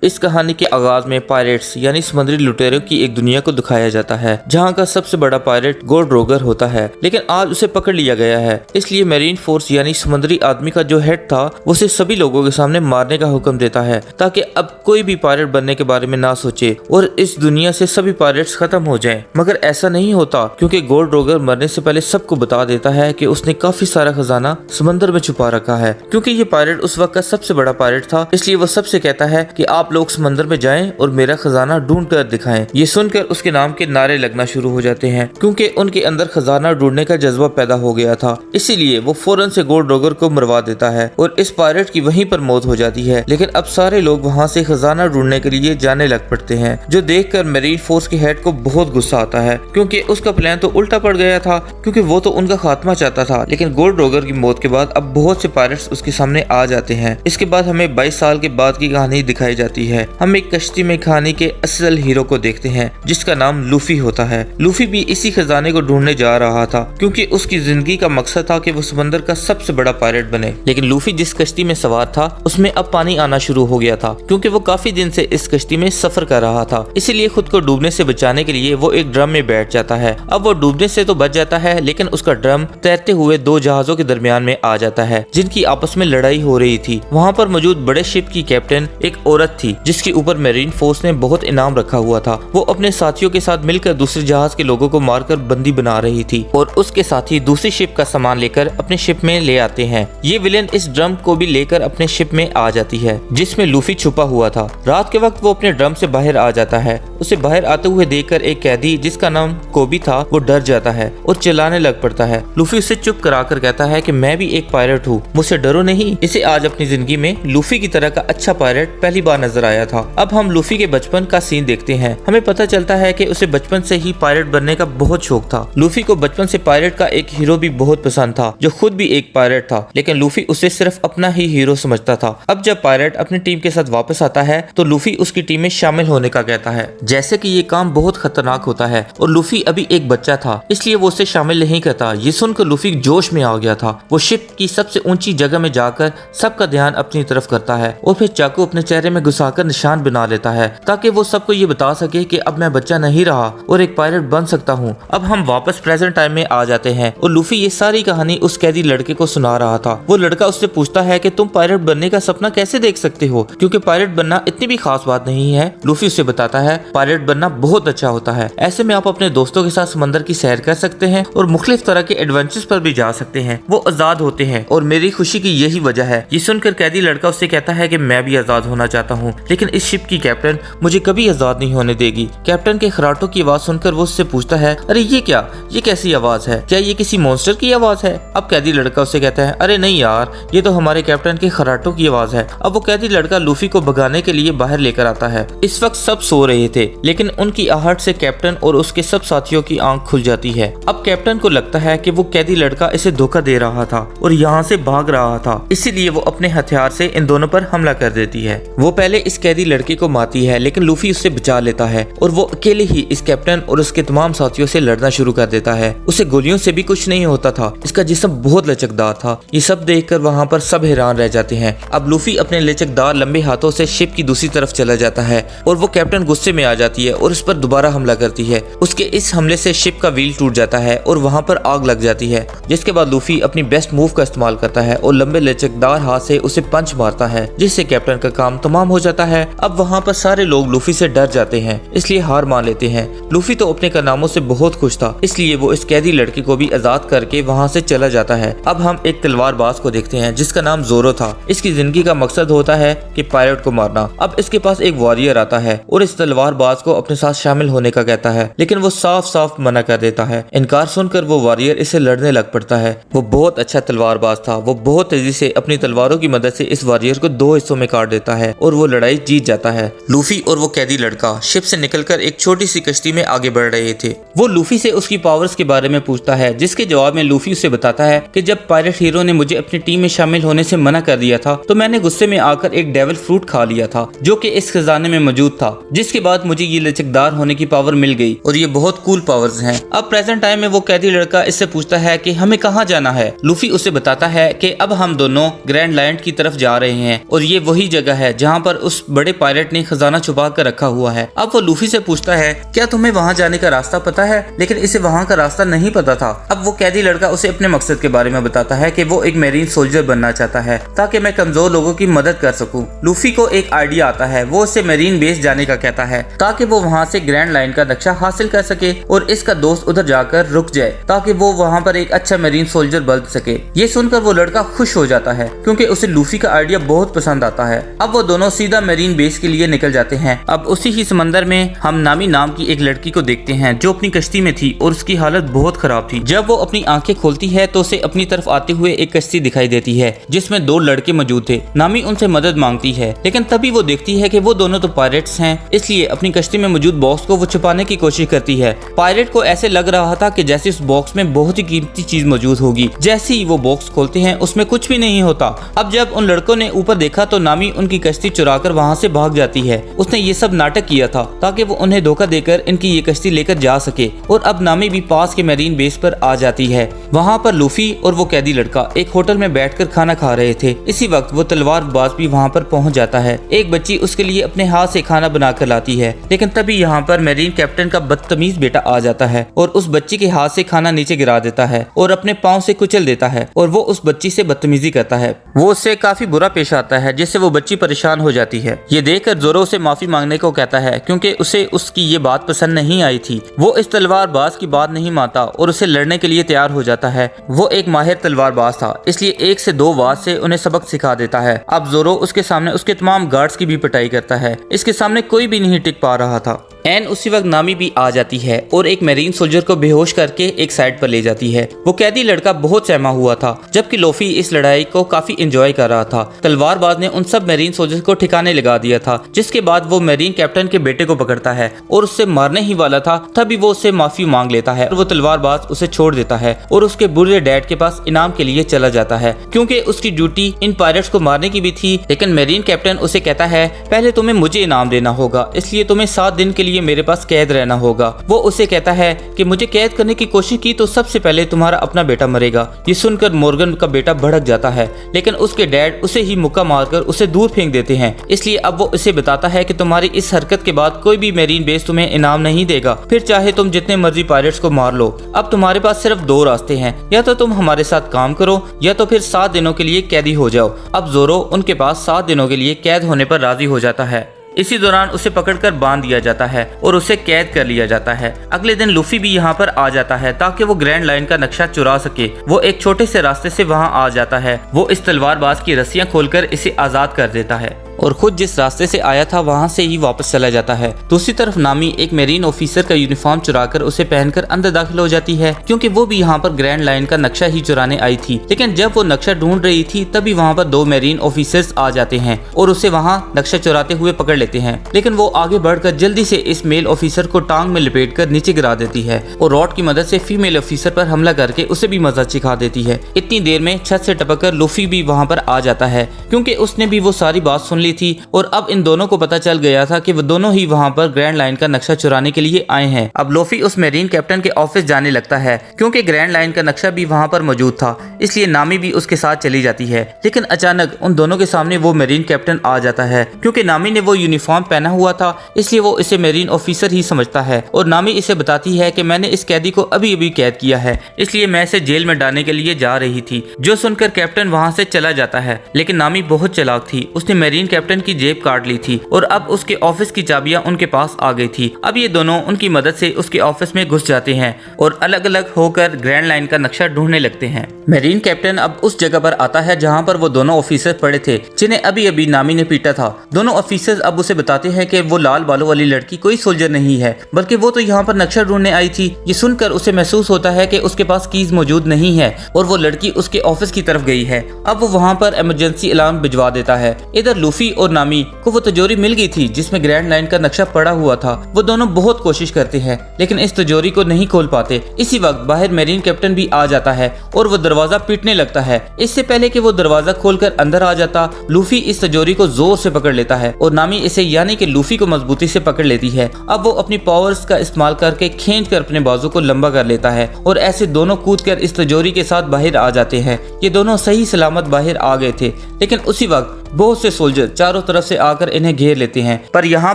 इस कहानी के आगाज में पायरेट्स यानी समुद्री लुटेरों की एक दुनिया को दिखाया जाता है जहां का सबसे बड़ा पायरेट गोल्ड रोगर होता है, लेकिन आज उसे पकड़ लिया गया है। इसलिए मेरीन फोर्स यानी समुद्री आदमी का जो हेड था वो उसे सभी लोगों के सामने मारने का हुक्म देता है ताकि अब कोई भी पायरेट बनने के बारे में ना सोचे और इस दुनिया से सभी पायरेट्स खत्म हो जाएं। मगर ऐसा नहीं होता क्योंकि गोल्ड रोगर मरने से पहले सबको बता देता है कि उसने काफी सारा खजाना समंदर में छुपा रखा है। क्योंकि ये पायरेट उस वक्त का सबसे बड़ा पायरेट था, इसलिए वो सबसे कहता है कि आप लोग समंदर में जाएं और मेरा खजाना ढूंढ कर दिखाएं। ये सुनकर उसके नाम के नारे लगना शुरू हो जाते हैं क्योंकि उनके अंदर खजाना ढूंढने का जज्बा पैदा हो गया था। इसीलिए वो फौरन से गोल्ड रोगर को मरवा देता है और इस पायरेट की वहीं पर मौत हो जाती है। लेकिन अब सारे लोग वहाँ से खजाना ढूंढने के लिए जाने लग पड़ते हैं, जो देखकर मेरीन फोर्स के हेड को बहुत गुस्सा आता है क्योंकि उसका प्लान तो उल्टा पड़ गया था, क्योंकि वो तो उनका खात्मा चाहता था। लेकिन गोल्ड रोगर की मौत के बाद अब बहुत से पायरेट्स उसके सामने आ जाते हैं। इसके बाद हमें 22 साल के बाद की कहानी दिखाई जाती है। हम एक कश्ती में कहानी के असल हीरो को देखते हैं जिसका नाम लूफी होता है। लूफी भी इसी खजाने को ढूंढने जा रहा था क्योंकि उसकी जिंदगी का मकसद था कि वो समंदर का सबसे बड़ा पायरेट बने। लेकिन लूफी जिस कश्ती में सवार था उसमें अब पानी आना शुरू हो गया था क्योंकि वो काफी दिन से इस कश्ती में सफर कर रहा था। इसीलिए खुद को डूबने से बचाने के लिए वो एक ड्रम में बैठ जाता है। अब वो डूबने से तो बच जाता है, लेकिन उसका ड्रम तैरते हुए दो जहाजों के दरमियान में आ जाता है जिनकी आपस में लड़ाई हो रही थी। वहाँ पर मौजूद बड़े शिप की कैप्टन एक औरत थी जिसके ऊपर मेरीन फोर्स ने बहुत इनाम रखा हुआ था। वो अपने साथियों के साथ मिलकर दूसरे जहाज के लोगों को मारकर बंदी बना रही थी और उसके साथी दूसरी शिप का सामान लेकर अपने शिप में ले आते हैं। ये विलेन इस ड्रम को भी लेकर अपने शिप में आ जाती है जिसमें लूफी छुपा हुआ था। रात के वक्त वो अपने ड्रम से बाहर आ जाता है। उसे बाहर आते हुए देखकर एक कैदी जिसका नाम कोबी था वो डर जाता है और चिल्लाने लग पड़ता है। लूफी उसे चुप कराकर कहता है कि मैं भी एक पायरेट हूँ, मुझसे डरो नहीं। इसे आज अपनी जिंदगी में लूफी की तरह का अच्छा पायरेट पहली बार नजर आया था। अब हम लूफी के बचपन का सीन देखते हैं। हमें पता चलता है कि उसे बचपन से ही पायरेट बनने का बहुत शौक था। लूफी को बचपन से पायरेट का एक हीरो भी बहुत पसंद था जो खुद भी एक पायरेट था, लेकिन लूफी उसे सिर्फ अपना ही हीरो समझता था। अब जब पायरेट अपनी टीम के साथ वापस आता है तो लूफी उसकी टीम में शामिल होने का कहता है, जैसे कि ये काम बहुत खतरनाक होता है और लूफी अभी एक बच्चा था इसलिए वो उसे शामिल नहीं करता। ये सुनकर लूफी जोश में आ गया था। वो शिप की सबसे ऊंची जगह में जाकर सबका ध्यान अपनी तरफ करता है और फिर चाकू अपने चेहरे में घुसाकर निशान बना लेता है ताकि वो सबको ये बता सके कि अब मैं बच्चा नहीं रहा और एक पायरेट बन सकता हूँ। अब हम वापस प्रेजेंट टाइम में आ जाते हैं और लूफी ये सारी कहानी उस कैदी लड़के को सुना रहा था। वो लड़का उससे पूछता है कि तुम पायरेट बनने का सपना कैसे देख सकते हो, क्योंकि पायरेट बनना इतनी भी खास बात नहीं है। लूफी उसे बताता है पायरेट बनना बहुत अच्छा होता है, ऐसे में आप अपने दोस्तों के साथ समंदर की सैर कर सकते हैं और मुख्तलिफ तरह के एडवेंचर्स पर भी जा सकते हैं। वो आजाद होते हैं और मेरी खुशी की यही वजह है। ये सुनकर कैदी लड़का उससे कहता है कि मैं भी आजाद होना चाहता हूँ, लेकिन इस शिप की कैप्टन मुझे कभी आजाद नहीं होने देगी। कैप्टन के खराटों की आवाज सुनकर वो उससे पूछता है, अरे ये क्या, ये कैसी आवाज है, क्या ये किसी मॉन्स्टर की आवाज है? अब कैदी लड़का उससे कहता है, अरे नहीं यार, ये तो हमारे कैप्टन के खराटों की आवाज है। अब वो कैदी लड़का लूफी को भगाने के लिए बाहर लेकर आता है। इस वक्त सब सो रहे थे, लेकिन उनकी आहट से कैप्टन और उसके सब साथियों की आंख खुल जाती है। अब कैप्टन को लगता है कि वो कैदी लड़का इसे धोखा दे रहा था और यहाँ से भाग रहा था, इसीलिए वो अपने हथियार से इन दोनों पर हमला कर देती है। वो पहले इस कैदी लड़के को मारती है, लेकिन लूफी उससे बचा लेता है और वो अकेले ही इस कैप्टन और उसके तमाम साथियों से लड़ना शुरू कर देता है। उसे गोलियों से भी कुछ नहीं होता था, इसका जिस्म बहुत लचकदार था। ये सब देखकर वहाँ पर सब हैरान रह जाते हैं। अब लूफी अपने लचकदार लंबे हाथों से शिप की दूसरी तरफ चला जाता है और वो कैप्टन गुस्से में आ जाती है और उस पर दोबारा हमला करती है। उसके इस हमले से शिप का व्हील टूट जाता है और वहाँ पर आग लग जाती है, जिसके बाद लूफी अपनी बेस्ट मूव का इस्तेमाल करता है और लंबे लचकदार हाथ से उसे पंच मारता है, जिससे कैप्टन का काम तमाम हो जाता है। अब वहाँ पर सारे लोग लूफी से डर जाते हैं, इसलिए हार मान लेते हैं। लूफी तो अपने कारनामों से बहुत खुश था, इसलिए वो इस कैदी लड़के को भी आजाद करके वहाँ से चला जाता है। अब हम एक तलवारबाज को देखते हैं जिसका नाम जोरो था। इसकी जिंदगी का मकसद होता है कि पायरेट को मारना। अब इसके पास एक वॉरियर आता है और इस तलवारबाज को अपने साथ शामिल होने का कहता है, लेकिन वो साफ साफ मना कर देता है। इनकार सुनकर वो वॉरियर इसे लड़ने लग पड़ता है। वो बहुत अच्छा तलवारबाज था। वो बहुत तेजी से अपनी तलवारों की मदद से इस वॉरियर को 2 हिस्सों में काट देता है और वो लड़ाई जीत जाता है। लूफी और वो कैदी लड़का शिप से निकलकर एक छोटी सी कश्ती में आगे बढ़ रहे थे। वो लूफी से उसकी पावर्स के बारे में पूछता है, जिसके जवाब में लूफी उसे बताता है कि जब पायरेट हीरो ने मुझे अपनी टीम में शामिल होने से मना कर दिया था तो मैंने गुस्से में आकर एक डेविल फ्रूट खा लिया था जो कि इस खजाने में मौजूद था, जिसके बाद मुझे ये लचकदार होने की पावर मिल गई और ये बहुत कूल पावर्स हैं। अब प्रेजेंट टाइम में वो कैदी लड़का इससे पूछता है कि हमें कहाँ जाना है। लूफी उसे बताता है कि अब हम दोनों ग्रैंड लैंड की तरफ जा रहे हैं और ये वही जगह है जहाँ पर उस बड़े पायलट ने खजाना छुपा कर रखा हुआ है। अब वो लूफी से पूछता है, क्या तुम्हें वहाँ जाने का रास्ता पता है? लेकिन इसे वहाँ का रास्ता नहीं पता था। अब वो कैदी लड़का उसे अपने मकसद के बारे में बताता है कि वो एक मेरीन सोल्जर बनना चाहता है ताकि मैं कमजोर लोगों की मदद कर सकूं। लूफी को एक आइडिया आता है, वो उसे मेरीन बेस जाने का कहता है ताकि वो वहाँ से ग्रैंड लाइन का नक्शा हासिल कर सके और इसका दोस्त उधर जाकर रुक जाए ताकि वो वहाँ पर एक अच्छा मेरीन सोल्जर बन सके। ये सुनकर वो लड़का खुश हो जाता है क्योंकि उसे लूफी का आइडिया बहुत पसंद आता है। अब वो दोनों सीधा मेरीन बेस के लिए निकल जाते हैं। अब उसी ही समंदर में हम नामी नाम की एक लड़की को देखते हैं जो अपनी कश्ती में थी और उसकी हालत बहुत खराब थी। जब वो अपनी आंखें खोलती है तो उसे अपनी तरफ आते हुए एक कश्ती दिखाई देती है जिसमें 2 लड़के मौजूद थे। नामी उनसे मदद मांगती है लेकिन तभी वो देखती है कि वो दोनों तो पायरेट्स हैं, इसलिए अपनी कश्ती में मौजूद बॉक्स को वो छुपाने की कोशिश करती है। पायरेट को ऐसे लग रहा था कि जैसे उस बॉक्स में बहुत ही कीमती चीज मौजूद होगी। जैसे ही वो बॉक्स खोलते हैं उसमें कुछ भी नहीं होता। अब जब उन लड़कों ने ऊपर देखा तो नामी उनकी कश्ती चुराकर वहाँ से भाग जाती है। उसने ये सब नाटक किया था ताकि वो उन्हें धोखा देकर इनकी ये कश्ती लेकर जा सके। और अब नामी भी पास के मेरीन बेस पर आ जाती है। वहाँ पर लूफी और वो कैदी लड़का एक होटल में बैठकर खाना खा रहे थे। इसी वक्त वो तलवारबाज भी वहाँ पर पहुँच जाता है। एक बच्ची उसके लिए अपने हाथ से खाना बनाकर लाती है लेकिन तभी यहाँ पर मेरीन कैप्टन का बदतमीज बेटा आ जाता है और उस बच्ची के हाथ से खाना नीचे गिरा देता है और अपने पाँव से कुचल देता है और वो उस बच्ची से बदतमीजी करता है। वो उससे काफी बुरा पेश आता है जिससे वो बच्ची परेशान हो जाती है। ये देखकर जोरो उसे माफी मांगने को कहता है क्योंकि उसे उसकी ये बात पसंद नहीं आई थी। वो इस तलवारबाज की बात नहीं मानता और उसे लड़ने के लिए तैयार हो जाता है। वो एक माहिर तलवारबाज था इसलिए 1 से 2 वार से उन्हें सबक सिखा देता है। अब जोरो उसके सामने उसके तमाम गार्ड्स की भी पिटाई करता है। इसके सामने कोई भी नहीं टिक पा रहा था। एन उसी वक्त नामी भी आ जाती है और एक मेरीन सोल्जर को बेहोश करके एक साइड पर ले जाती है। वो कैदी लड़का बहुत सहमा हुआ था जबकि लोफी इस लड़ाई को काफी एंजॉय कर रहा था। तलवारबाज ने उन सब मेरीन सोल्जर्स को ठिकाने लगा दिया था जिसके बाद वो मेरीन कैप्टन के बेटे को पकड़ता है और उससे मारने ही वाला था तभी वो उससे माफी मांग लेता है और वो तलवारबाज उसे छोड़ देता है और उसके बुरे डैड के पास इनाम के लिए चला जाता है क्योंकि उसकी ड्यूटी इन पायरेट्स को मारने की भी थी। लेकिन मेरीन कैप्टन उसे कहता है पहले तुम्हें मुझे इनाम देना होगा, इसलिए तुम्हें 7 दिन के लिए मेरे पास कैद रहना होगा। वो उसे कहता है कि मुझे कैद करने की कोशिश की तो सबसे पहले तुम्हारा अपना बेटा मरेगा। ये सुनकर मॉर्गन का बेटा भड़क जाता है लेकिन उसके डैड उसे ही मुक्का मारकर उसे दूर फेंक देते हैं। इसलिए अब वो उसे बताता है कि तुम्हारी इस हरकत के बाद कोई भी मेरीन बेस तुम्हें इनाम नहीं देगा, फिर चाहे तुम जितने मर्जी पायरेट्स को मार लो। अब तुम्हारे पास सिर्फ 2 रास्ते हैं, या तो तुम हमारे साथ काम करो या तो फिर 7 दिनों के लिए कैदी हो जाओ। अब जोरो उनके पास 7 दिनों के लिए कैद होने पर राजी हो जाता है। इसी दौरान उसे पकड़कर बांध दिया जाता है और उसे कैद कर लिया जाता है। अगले दिन लूफी भी यहाँ पर आ जाता है ताकि वो ग्रैंड लाइन का नक्शा चुरा सके। वो एक छोटे से रास्ते से वहाँ आ जाता है। वो इस तलवारबाज की रस्सियां खोलकर इसे आजाद कर देता है और खुद जिस रास्ते से आया था वहाँ से ही वापस चला जाता है। दूसरी तरफ नामी एक मेरीन ऑफिसर का यूनिफॉर्म चुराकर उसे पहनकर अंदर दाखिल हो जाती है क्योंकि वो भी यहाँ पर ग्रैंड लाइन का नक्शा ही चुराने आई थी। लेकिन जब वो नक्शा ढूंढ रही थी तभी वहाँ पर 2 मेरीन ऑफिसर्स आ जाते हैं और उसे वहाँ नक्शा चुराते हुए पकड़ लेते हैं। लेकिन वो आगे बढ़कर जल्दी से इस मेल ऑफिसर को टांग में लपेट कर नीचे गिरा देती है और रॉड की मदद से फीमेल ऑफिसर पर हमला करके उसे भी मजा सिखा देती है। इतनी देर में छत से टपक कर लूफी भी वहाँ पर आ जाता है क्योंकि उसने भी वो सारी बात सुन ली थी और अब इन दोनों को पता चल गया था कि वो दोनों ही वहाँ पर ग्रैंड लाइन का नक्शा चुराने के लिए आए हैं। अब लूफी उस मेरीन कैप्टन के ऑफिस जाने लगता है क्योंकि ग्रैंड लाइन का नक्शा भी वहाँ पर मौजूद था, इसलिए नामी भी उसके साथ चली जाती है। लेकिन अचानक उन दोनों के सामने वो मेरीन कैप्टन आ जाता है क्योंकि नामी ने वो यूनिफॉर्म पहना हुआ था, इसलिए वो इसे मेरीन ऑफिसर ही समझता है और नामी इसे बताती है कि मैंने इस कैदी को अभी अभी कैद किया है, इसलिए मैं इसे जेल में डालने के लिए जा रही थी। जो सुनकर कैप्टन वहाँ से चला जाता है। लेकिन नामी बहुत चालाक थी, उसने मेरीन कैप्टन की जेब काट ली थी और अब उसके ऑफिस की चाबियां उनके पास आ गई थी। अब ये दोनों उनकी मदद से उसके ऑफिस में घुस जाते हैं और अलग अलग होकर ग्रैंड लाइन का नक्शा ढूंढने लगते हैं। मेरीन कैप्टन अब उस जगह पर आता है जहां पर वो दोनों ऑफिसर पड़े थे जिन्हें अभी अभी नामी ने पीटा था। दोनों ऑफिसर्स अब उसे बताते हैं कि वो लाल बालों वाली लड़की कोई सोल्जर नहीं है, बल्कि वो तो यहाँ पर नक्शा ढूंढने आई थी। ये सुनकर उसे महसूस होता है कि उसके पास कीज मौजूद नहीं है और वो लड़की उसके ऑफिस की तरफ गई है। अब वो वहाँ पर इमरजेंसी अलार्म भिजवा देता है। इधर लूफी और नामी को वो तिजोरी मिल गई थी जिसमें ग्रैंड लाइन का नक्शा पड़ा हुआ था। वो दोनों बहुत कोशिश करते हैं लेकिन इस तिजोरी को नहीं खोल पाते। इसी वक्त बाहर मेरीन कैप्टन भी आ जाता है और वो दरवाजा पीटने लगता है। इससे पहले कि वो दरवाजा खोलकर अंदर आ जाता, लूफी इस तिजोरी को जोर से पकड़ लेता है और नामी इसे यानी कि लूफी को मजबूती से पकड़ लेती है। अब वो अपनी पावर्स का इस्तेमाल करके खींचकर अपने बाजू को लंबा कर लेता है और ऐसे दोनों कूदकर इस तिजोरी के साथ बाहर आ जाते हैं। ये दोनों सही सलामत बाहर आ गए थे। लेकिन उसी वक्त बहुत से सोल्जर चारों तरफ से आकर इन्हें घेर लेते हैं, पर यहाँ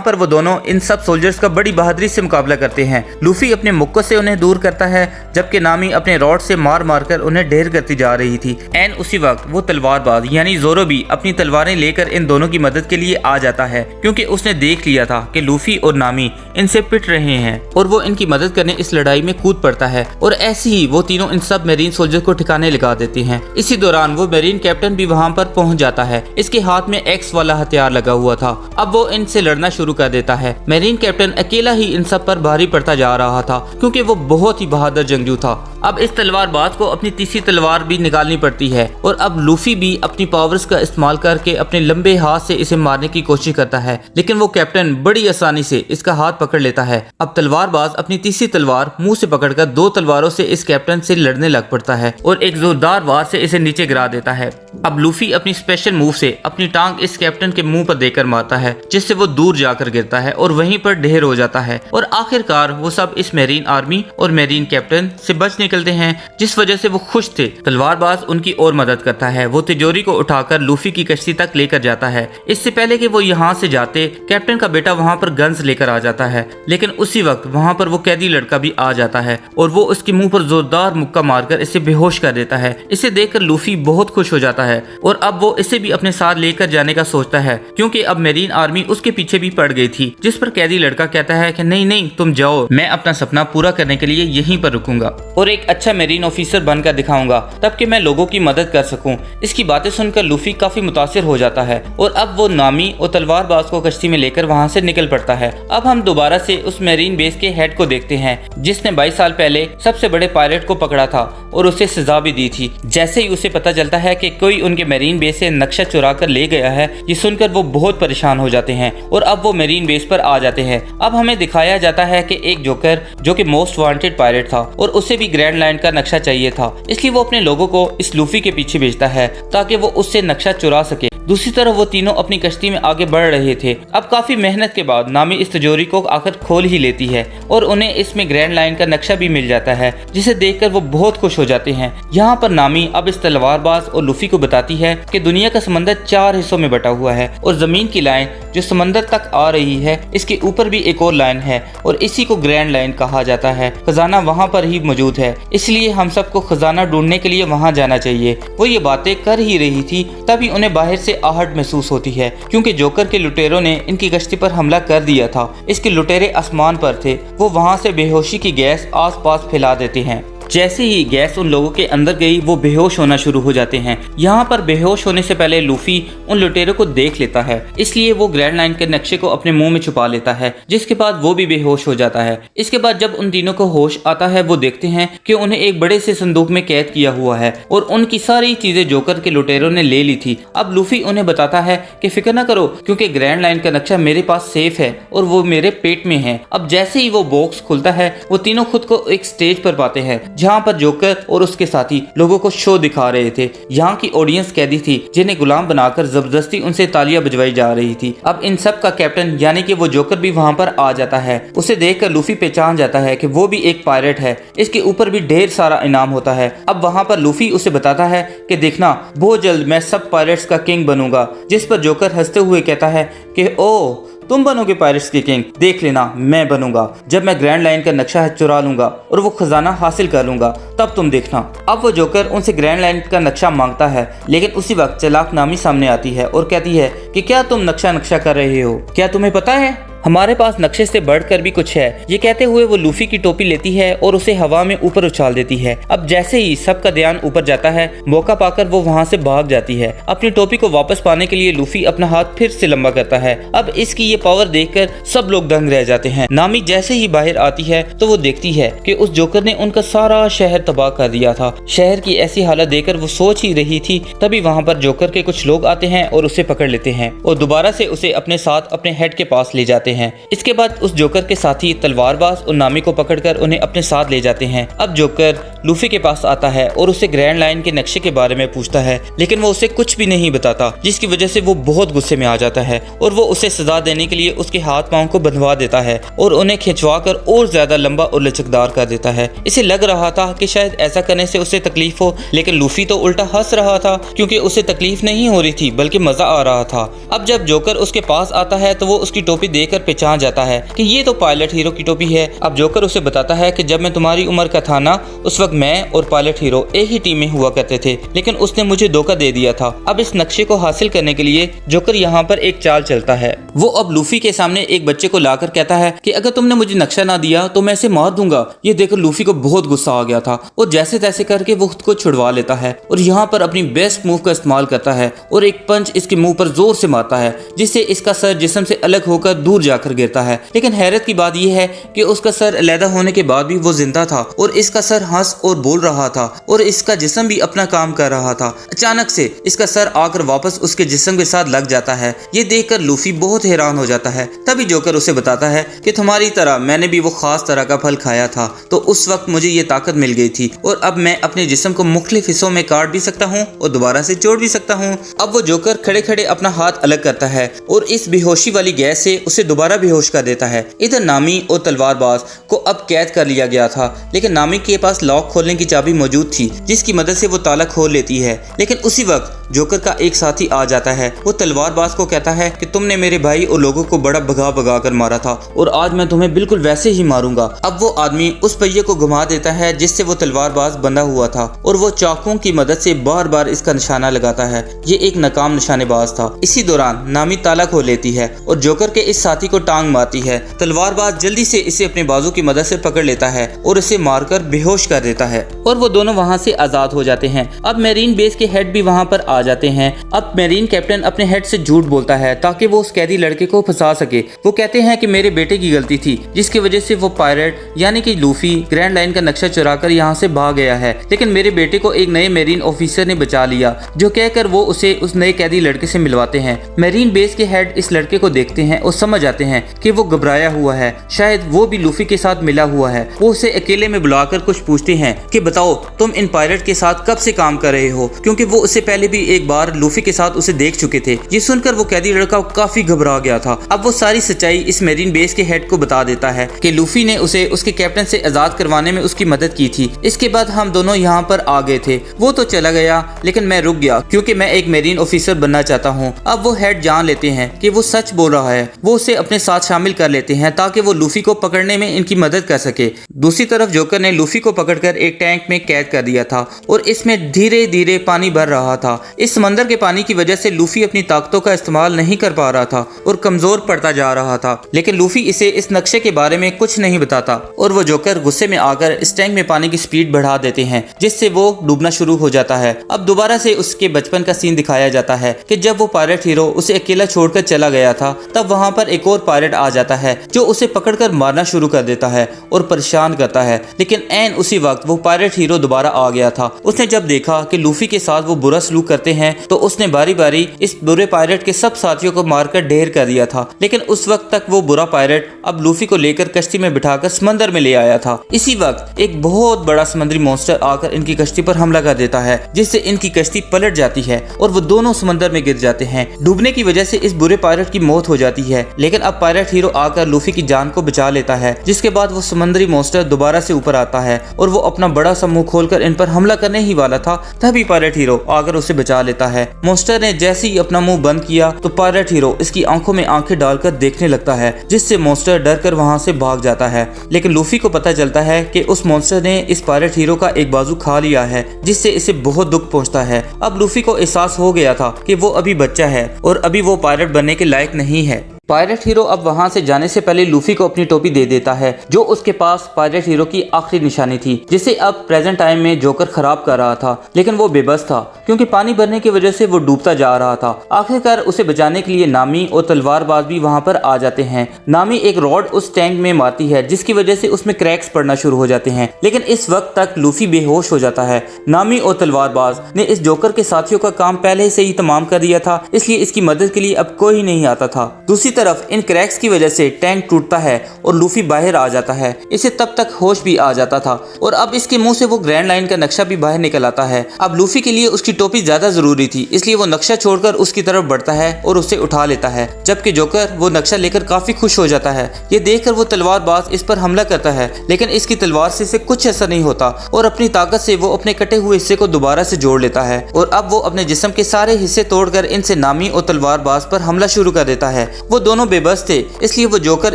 पर वो दोनों इन सब सोल्जर्स का बड़ी बहादुरी से मुकाबला करते हैं। लूफी अपने मुक्कों से उन्हें दूर करता है, जबकि नामी अपने रॉड से मार मार कर उन्हें ढेर करती जा रही थी। एन उसी वक्त वो तलवारबाज यानी जोरो भी अपनी तलवारें लेकर इन दोनों की मदद के लिए आ जाता है, क्योंकि उसने देख लिया था कि लूफी और नामी इनसे पिट रहे हैं और वो इनकी मदद करने इस लड़ाई में कूद पड़ता है। और ऐसे ही वो तीनों इन सब मेरीन सोल्जर को ठिकाने लगा देते हैं। इसी दौरान वो मेरीन कैप्टन भी वहाँ पर पहुँच जाता है। इसके हाथ में एक्स वाला हथियार लगा हुआ था। अब वो इनसे लड़ना शुरू कर देता है। मेरीन कैप्टन अकेला ही इन सब पर भारी पड़ता जा रहा था, क्योंकि वो बहुत ही बहादुर जंगजू था। अब इस तलवारबाज को अपनी तीसरी तलवार भी निकालनी पड़ती है और अब लूफी भी अपनी पावर्स का इस्तेमाल करके अपने लंबे हाथ से इसे मारने की कोशिश करता है, लेकिन वो कैप्टन बड़ी आसानी से इसका हाथ पकड़ लेता है। अब तलवारबाज अपनी तीसरी तलवार मुंह से पकड़कर दो तलवारों से इस कैप्टन से लड़ने लग पड़ता है और एक जोरदार वार से इसे नीचे गिरा देता है। अब लूफी अपनी स्पेशल मूव से अपनी टांग इस कैप्टन के मुंह पर देकर मारता है, जिससे वो दूर जाकर गिरता है और वहीं पर ढेर हो जाता है। और आखिरकार वो सब इस मेरीन आर्मी और मेरीन कैप्टन से बच निकलते हैं, जिस वजह से वो खुश थे। तलवारबाज उनकी और मदद करता है। वो तिजोरी को उठाकर लूफी की कश्ती तक लेकर जाता है। इससे पहले कि वो यहाँ से जाते, कैप्टन का बेटा वहाँ पर गन्स लेकर आ जाता है, लेकिन उसी वक्त वहाँ पर वो कैदी लड़का भी आ जाता है और वो उसके मुंह पर जोरदार मुक्का मारकर इसे बेहोश कर देता है। इसे देखकर लूफी बहुत खुश हो जाता है और अब वो इसे भी अपने साथ लेकर जाने का सोचता है, क्योंकि अब मेरीन आर्मी उसके पीछे भी पड़ गई थी। जिस पर कैदी लड़का कहता है कि नहीं नहीं तुम जाओ, मैं अपना सपना पूरा करने के लिए यहीं पर रुकूंगा और एक अच्छा मेरीन ऑफिसर बनकर दिखाऊंगा, तब कि मैं लोगों की मदद कर सकूं। इसकी बातें सुनकर लूफी काफी मुतासिर हो जाता है और अब वो नामी और तलवारबाज को कश्ती में लेकर वहां से निकल पड़ता है। अब हम दोबारा से उस मेरीन बेस के हेड को देखते हैं, जिसने 22 साल पहले सबसे बड़े पायलट को पकड़ा था और उसे सजा भी दी थी। जैसे ही उसे पता चलता है कि कोई उनके मेरीन बेस से नक्शा चुरा कर ले गया है, ये सुनकर वो बहुत परेशान हो जाते हैं और अब वो मेरीन बेस पर आ जाते हैं। अब हमें दिखाया जाता है कि एक जोकर जो कि मोस्ट वांटेड पायलट था और उसे भी ग्रैंड लाइन का नक्शा चाहिए था, इसलिए वो अपने लोगों को इस लूफी के पीछे भेजता है ताकि वो उससे नक्शा चुरा सके। दूसरी तरफ वो तीनों अपनी कश्ती में आगे बढ़ रहे थे। अब काफी मेहनत के बाद नामी इस तिजोरी को आखिर खोल ही लेती है और उन्हें इसमें ग्रैंड लाइन का नक्शा भी मिल जाता है, जिसे देखकर वो बहुत खुश हो जाते हैं। यहाँ पर नामी अब इस तलवारबाज और लूफी को बताती है कि दुनिया का समंदर 4 हिस्सों में बटा हुआ है और जमीन की लाइन जो समंदर तक आ रही है, इसके ऊपर भी एक और लाइन है और इसी को ग्रैंड लाइन कहा जाता है। खजाना वहाँ पर ही मौजूद है, इसलिए हम सबको खजाना ढूंढने के लिए वहाँ जाना चाहिए। वो ये बातें कर ही रही थी, तभी उन्हें बाहर से आहट महसूस होती है, क्योंकि जोकर के लुटेरों ने इनकी कश्ती पर हमला कर दिया था। इसके लुटेरे आसमान पर थे। वो वहाँ से बेहोशी की गैस आसपास फैला देते हैं। जैसे ही गैस उन लोगों के अंदर गई, वो बेहोश होना शुरू हो जाते हैं। यहाँ पर बेहोश होने से पहले लूफी उन लुटेरों को देख लेता है, इसलिए वो ग्रैंड लाइन के नक्शे को अपने मुंह में छुपा लेता है, जिसके बाद वो भी बेहोश हो जाता है। इसके बाद जब उन तीनों को होश आता है, वो देखते हैं कि उन्हें एक बड़े से संदूक में कैद किया हुआ है और उनकी सारी चीजें जोकर के लुटेरों ने ले ली थी। अब लूफी उन्हें बताता है कि फिक्र न करो, क्योंकि ग्रैंड लाइन का नक्शा मेरे पास सेफ है और वो मेरे पेट में है। अब जैसे ही वो बॉक्स खुलता है, वो तीनों खुद को एक स्टेज पर पाते हैं, जहाँ पर जोकर और उसके साथी लोगों को शो दिखा रहे थे। यहाँ की ऑडियंस कैदी थी, जिन्हें गुलाम बनाकर जबरदस्ती उनसे तालियां बजवाई जा रही थी। अब इन सब का कैप्टन यानी कि वो जोकर भी वहाँ पर आ जाता है। उसे देखकर लूफी पहचान जाता है कि वो भी एक पायलट है। इसके ऊपर भी ढेर सारा इनाम होता है। अब वहाँ पर लूफी उसे बताता है कि देखना, बहुत जल्द मैं सब पायलट्स का किंग बनूंगा। जिस पर जोकर हंसते हुए कहता है कि ओ तुम बनोगे पायरेट्स के किंग, देख लेना मैं बनूंगा जब मैं ग्रैंड लाइन का नक्शा चुरा लूंगा और वो खजाना हासिल कर लूंगा, तब तुम देखना। अब वो जोकर उनसे ग्रैंड लाइन का नक्शा मांगता है, लेकिन उसी वक्त चालाक नामी सामने आती है और कहती है कि क्या तुम नक्शा कर रहे हो? क्या तुम्हें पता है हमारे पास नक्शे से बढ़कर भी कुछ है। ये कहते हुए वो लूफी की टोपी लेती है और उसे हवा में ऊपर उछाल देती है। अब जैसे ही सबका ध्यान ऊपर जाता है, मौका पाकर वो वहाँ से भाग जाती है। अपनी टोपी को वापस पाने के लिए लूफी अपना हाथ फिर से लंबा करता है। अब इसकी ये पावर देखकर सब लोग दंग रह जाते हैं। नामी जैसे ही बाहर आती है तो वो देखती है कि उस जोकर ने उनका सारा शहर तबाह कर दिया था। शहर की ऐसी हालत देखकर वो सोच ही रही थी, तभी वहाँ पर जोकर के कुछ लोग आते हैं और उसे पकड़ लेते हैं और दोबारा से उसे अपने साथ अपने हेड के पास ले जाते हैं। इसके बाद उस जोकर के साथी तलवारबाज और नामी को पकड़कर उन्हें अपने साथ ले जाते हैं। अब जोकर लूफी के पास आता है और उसे ग्रैंड लाइन के नक्शे के बारे में पूछता है, लेकिन वो उसे कुछ भी नहीं बताता, जिसकी वजह से वो बहुत गुस्से में आ जाता है और वो उसे सजा देने के लिए उसके हाथ पांव को बंधवा देता है और उन्हें खिंचवा कर और ज्यादा लंबा और लचकदार कर देता है। इसे लग रहा था कि शायद ऐसा करने से उसे तकलीफ हो, लेकिन लूफी तो उल्टा हंस रहा था क्योंकि उसे तकलीफ नहीं हो रही थी बल्कि मजा आ रहा था। अब जब जोकर उसके पास आता है तो वो उसकी टोपी देखकर पहचान जाता है कि ये तो पायलट हीरो की टोपी है। अब जोकर उसे बताता है कि जब मैं तुम्हारी उम्र का था ना, उस वक्त मैं और पायलट हीरो एक ही टीम में हुआ करते थे, लेकिन उसने मुझे धोखा दे दिया था। अब इस नक्शे को हासिल करने के लिए जोकर यहाँ पर एक चाल चलता है। वो अब लूफी के सामने एक बच्चे को लाकर कहता है कि अगर तुमने मुझे नक्शा ना दिया तो मैं इसे मार दूंगा। ये देखकर लूफी को बहुत गुस्सा आ गया था और जैसे तैसे करके वो खुद को छुड़वा लेता है और यहाँ पर अपनी बेस्ट मूव का इस्तेमाल करता है और एक पंच इसके मुंह पर जोर से मारता है, जिससे इसका सर जिस्म से अलग होकर दूर जाकर गिरता है। लेकिन हैरत की बात यह है कि उसका सर अलहदा होने के बाद भी वो जिंदा था और इसका सर हंस और बोल रहा था और इसका जिस्म भी अपना काम कर रहा था। अचानक से इसका सर आकर वापस उसके जिस्म के साथ लग जाता है। ये देखकर लूफी बहुत हैरान हो जाता है। तभी जोकर उसे बताता है कि तुम्हारी तरह मैंने भी वो खास तरह का फल खाया था, तो उस वक्त मुझे ये ताकत मिल गई थी और अब मैं अपने जिस्म को मुख्तलिफ हिस्सों में काट भी सकता हूँ और दोबारा से जोड़ भी सकता हूँ। अब वो जोकर खड़े खड़े अपना हाथ अलग करता है और इस बेहोशी वाली गैस से उसे दोबारा बेहोश कर देता है। इधर नामी और तलवारबाज को अब कैद कर लिया गया था, लेकिन नामी के पास लॉक खोलने की चाबी मौजूद थी, जिसकी मदद से वो ताला खोल लेती है। लेकिन उसी वक्त जोकर का एक साथी आ जाता है। वो तलवारबाज को कहता है कि तुमने मेरे भाई और लोगों को बड़ा भगा भगा कर मारा था और आज मैं तुम्हें बिल्कुल वैसे ही मारूंगा। अब वो आदमी उस पहिए को घुमा देता है जिससे वो तलवारबाज बंधा हुआ था और वो चाकुओं की मदद से बार बार इसका निशाना लगाता है। ये एक नाकाम निशानेबाज था। इसी दौरान नामी ताला खोल लेती है और जोकर के इस साथी को टांग मारती है। तलवारबाज जल्दी से इसे अपने बाजू की मदद से पकड़ लेता है और इसे मारकर बेहोश कर देता है और वो दोनों वहाँ से आजाद हो जाते हैं। अब मेरीन बेस के हेड भी वहाँ पर आ जाते हैं। अब मेरीन कैप्टन अपने हेड से झूठ बोलता है ताकि वो उस कैदी लड़के को फंसा सके। वो कहते हैं कि मेरे बेटे की गलती थी, जिसकी वजह से वो पायरेट यानी कि लूफी ग्रैंड लाइन का नक्शा चुराकर यहाँ से भाग गया है, लेकिन मेरे बेटे को एक नए मेरीन ऑफिसर ने बचा लिया, जो कहकर वो उसे उस नए कैदी लड़के से मिलवाते हैं। मेरीन बेस के हेड इस लड़के को देखते हैं और समझ जाते हैं कि वो घबराया हुआ है, शायद वो भी लूफी के साथ मिला हुआ है। वो उसे अकेले में बुलाकर कुछ पूछते हैं कि बताओ तुम इन पायरेट के साथ कब से काम कर रहे हो, क्योंकि वो उससे पहले भी एक बार लूफी के साथ उसे देख चुके थे। ये सुनकर वो कैदी लड़का काफी घबरा गया था। अब वो सारी सच्चाई इस मेरीन बेस के हेड को बता देता है कि लूफी ने उसे उसके कैप्टन से आजाद करवाने में उसकी मदद की थी। इसके बाद हम दोनों यहाँ पर आ गए थे। वो तो चला गया, लेकिन मैं रुक गया क्योंकि मैं एक मेरीन ऑफिसर बनना चाहता हूँ। अब वो हेड जान लेते हैं कि वो सच बोल रहा है। वो उसे अपने साथ शामिल कर लेते हैं ताकि वो लूफी को पकड़ने में इनकी मदद कर सके। दूसरी तरफ जोकर ने लूफी को पकड़कर एक टैंक में कैद कर दिया था और इसमें धीरे धीरे पानी भर रहा था। इस समंदर के पानी की वजह से लूफी अपनी ताकतों का इस्तेमाल नहीं कर पा रहा था और कमजोर पड़ता जा रहा था, लेकिन लूफी इसे इस नक्शे के बारे में कुछ नहीं बताता और वो जोकर गुस्से में आकर इस टैंक में पानी की स्पीड बढ़ा देते हैं, जिससे वो डूबना शुरू हो जाता है। अब दोबारा से उसके बचपन का सीन दिखाया जाता है कि जब वो पायरेट हीरो उसे अकेला छोड़कर चला गया था, तब वहाँ पर एक और पायरेट आ जाता है जो उसे पकड़कर मारना शुरू कर देता है और परेशान करता है। लेकिन ऐन उसी वक्त वो पायरेट हीरो दोबारा आ गया था। उसने जब देखा कि लूफी के साथ वो बुरा सलूक करते हैं, तो उसने बारी बारी इस बुरे पायरेट के सब साथियों को मारकर ढेर कर दिया था। लेकिन उस वक्त तक वो बुरा पायरेट अब लूफी को लेकर कश्ती में बिठाकर समंदर में ले आया था। इसी वक्त एक बहुत बड़ा समुद्री मॉन्स्टर आकर इनकी कश्ती पर हमला कर देता है, जिससे इनकी कश्ती पलट जाती है और वो दोनों समंदर में गिर जाते हैं। डूबने की वजह से इस बुरे पायरेट की मौत हो जाती है, लेकिन अब पायरेट हीरो आकर लूफी की जान को बचा लेता है। जिसके बाद वो समुद्री मॉन्स्टर दोबारा से ऊपर आता है और वो अपना बड़ा सा मुंह खोलकर इन पर हमला करने ही वाला था, तभी पायरेट हीरो आकर उसे बचा लेता है। मॉन्स्टर ने जैसे ही अपना मुंह बंद किया तो पायरेट हीरो इसकी आंखों में आंखें डालकर देखने लगता है, जिससे मॉन्स्टर डर कर वहां से भाग जाता है। लेकिन लूफी को पता चलता है कि उस मॉन्स्टर ने इस पायरेट हीरो का एक बाजू खा लिया है, जिससे इसे बहुत दुख पहुंचता है। अब लूफी को एहसास हो गया था कि वो अभी बच्चा है और अभी वो पायरेट बनने के लायक नहीं है। पायरेट हीरो अब वहां से जाने से पहले लूफी को अपनी टोपी दे देता है, जो उसके पास पायरेट हीरो की आखिरी निशानी थी, जिसे अब प्रेजेंट टाइम में जोकर खराब कर रहा था। लेकिन वो बेबस था क्योंकि पानी भरने की वजह से वो डूबता जा रहा था। आखिरकार उसे बचाने के लिए नामी और तलवारबाज भी वहां पर आ जाते हैं। नामी एक रॉड उस टैंक में मारती है, जिसकी वजह से उसमें क्रैक्स पड़ना शुरू हो जाते हैं। लेकिन इस वक्त तक लूफी बेहोश हो जाता है। नामी और तलवारबाज ने इस जोकर के साथियों का काम पहले से ही तमाम कर दिया था, इसलिए इसकी मदद के लिए अब कोई नहीं आता था। दूसरी तरफ इन क्रैक्स की वजह से टैंक टूटता है और लूफी बाहर आ जाता है। इसे तब तक होश भी आ जाता था और अब इसके मुंह से वो ग्रैंड लाइन का नक्शा भी बाहर निकल आता है। अब लूफी के लिए उसकी टोपी ज्यादा जरूरी थी, इसलिए वो नक्शा छोड़कर उसकी तरफ बढ़ता है और उसे उठा लेता है, जबकि जोकर वो नक्शा लेकर काफी खुश हो जाता है। ये देखकर वो तलवारबाज इस पर हमला करता है, लेकिन इसकी तलवार से इसे कुछ असर नहीं होता और अपनी ताकत से वो अपने कटे हुए हिस्से को दोबारा से जोड़ लेता है और अब वो अपने जिस्म के सारे हिस्से तोड़कर इनसे नामी और तलवारबाज पर हमला शुरू कर देता है। वो दोनों बेबस थे, इसलिए वो जोकर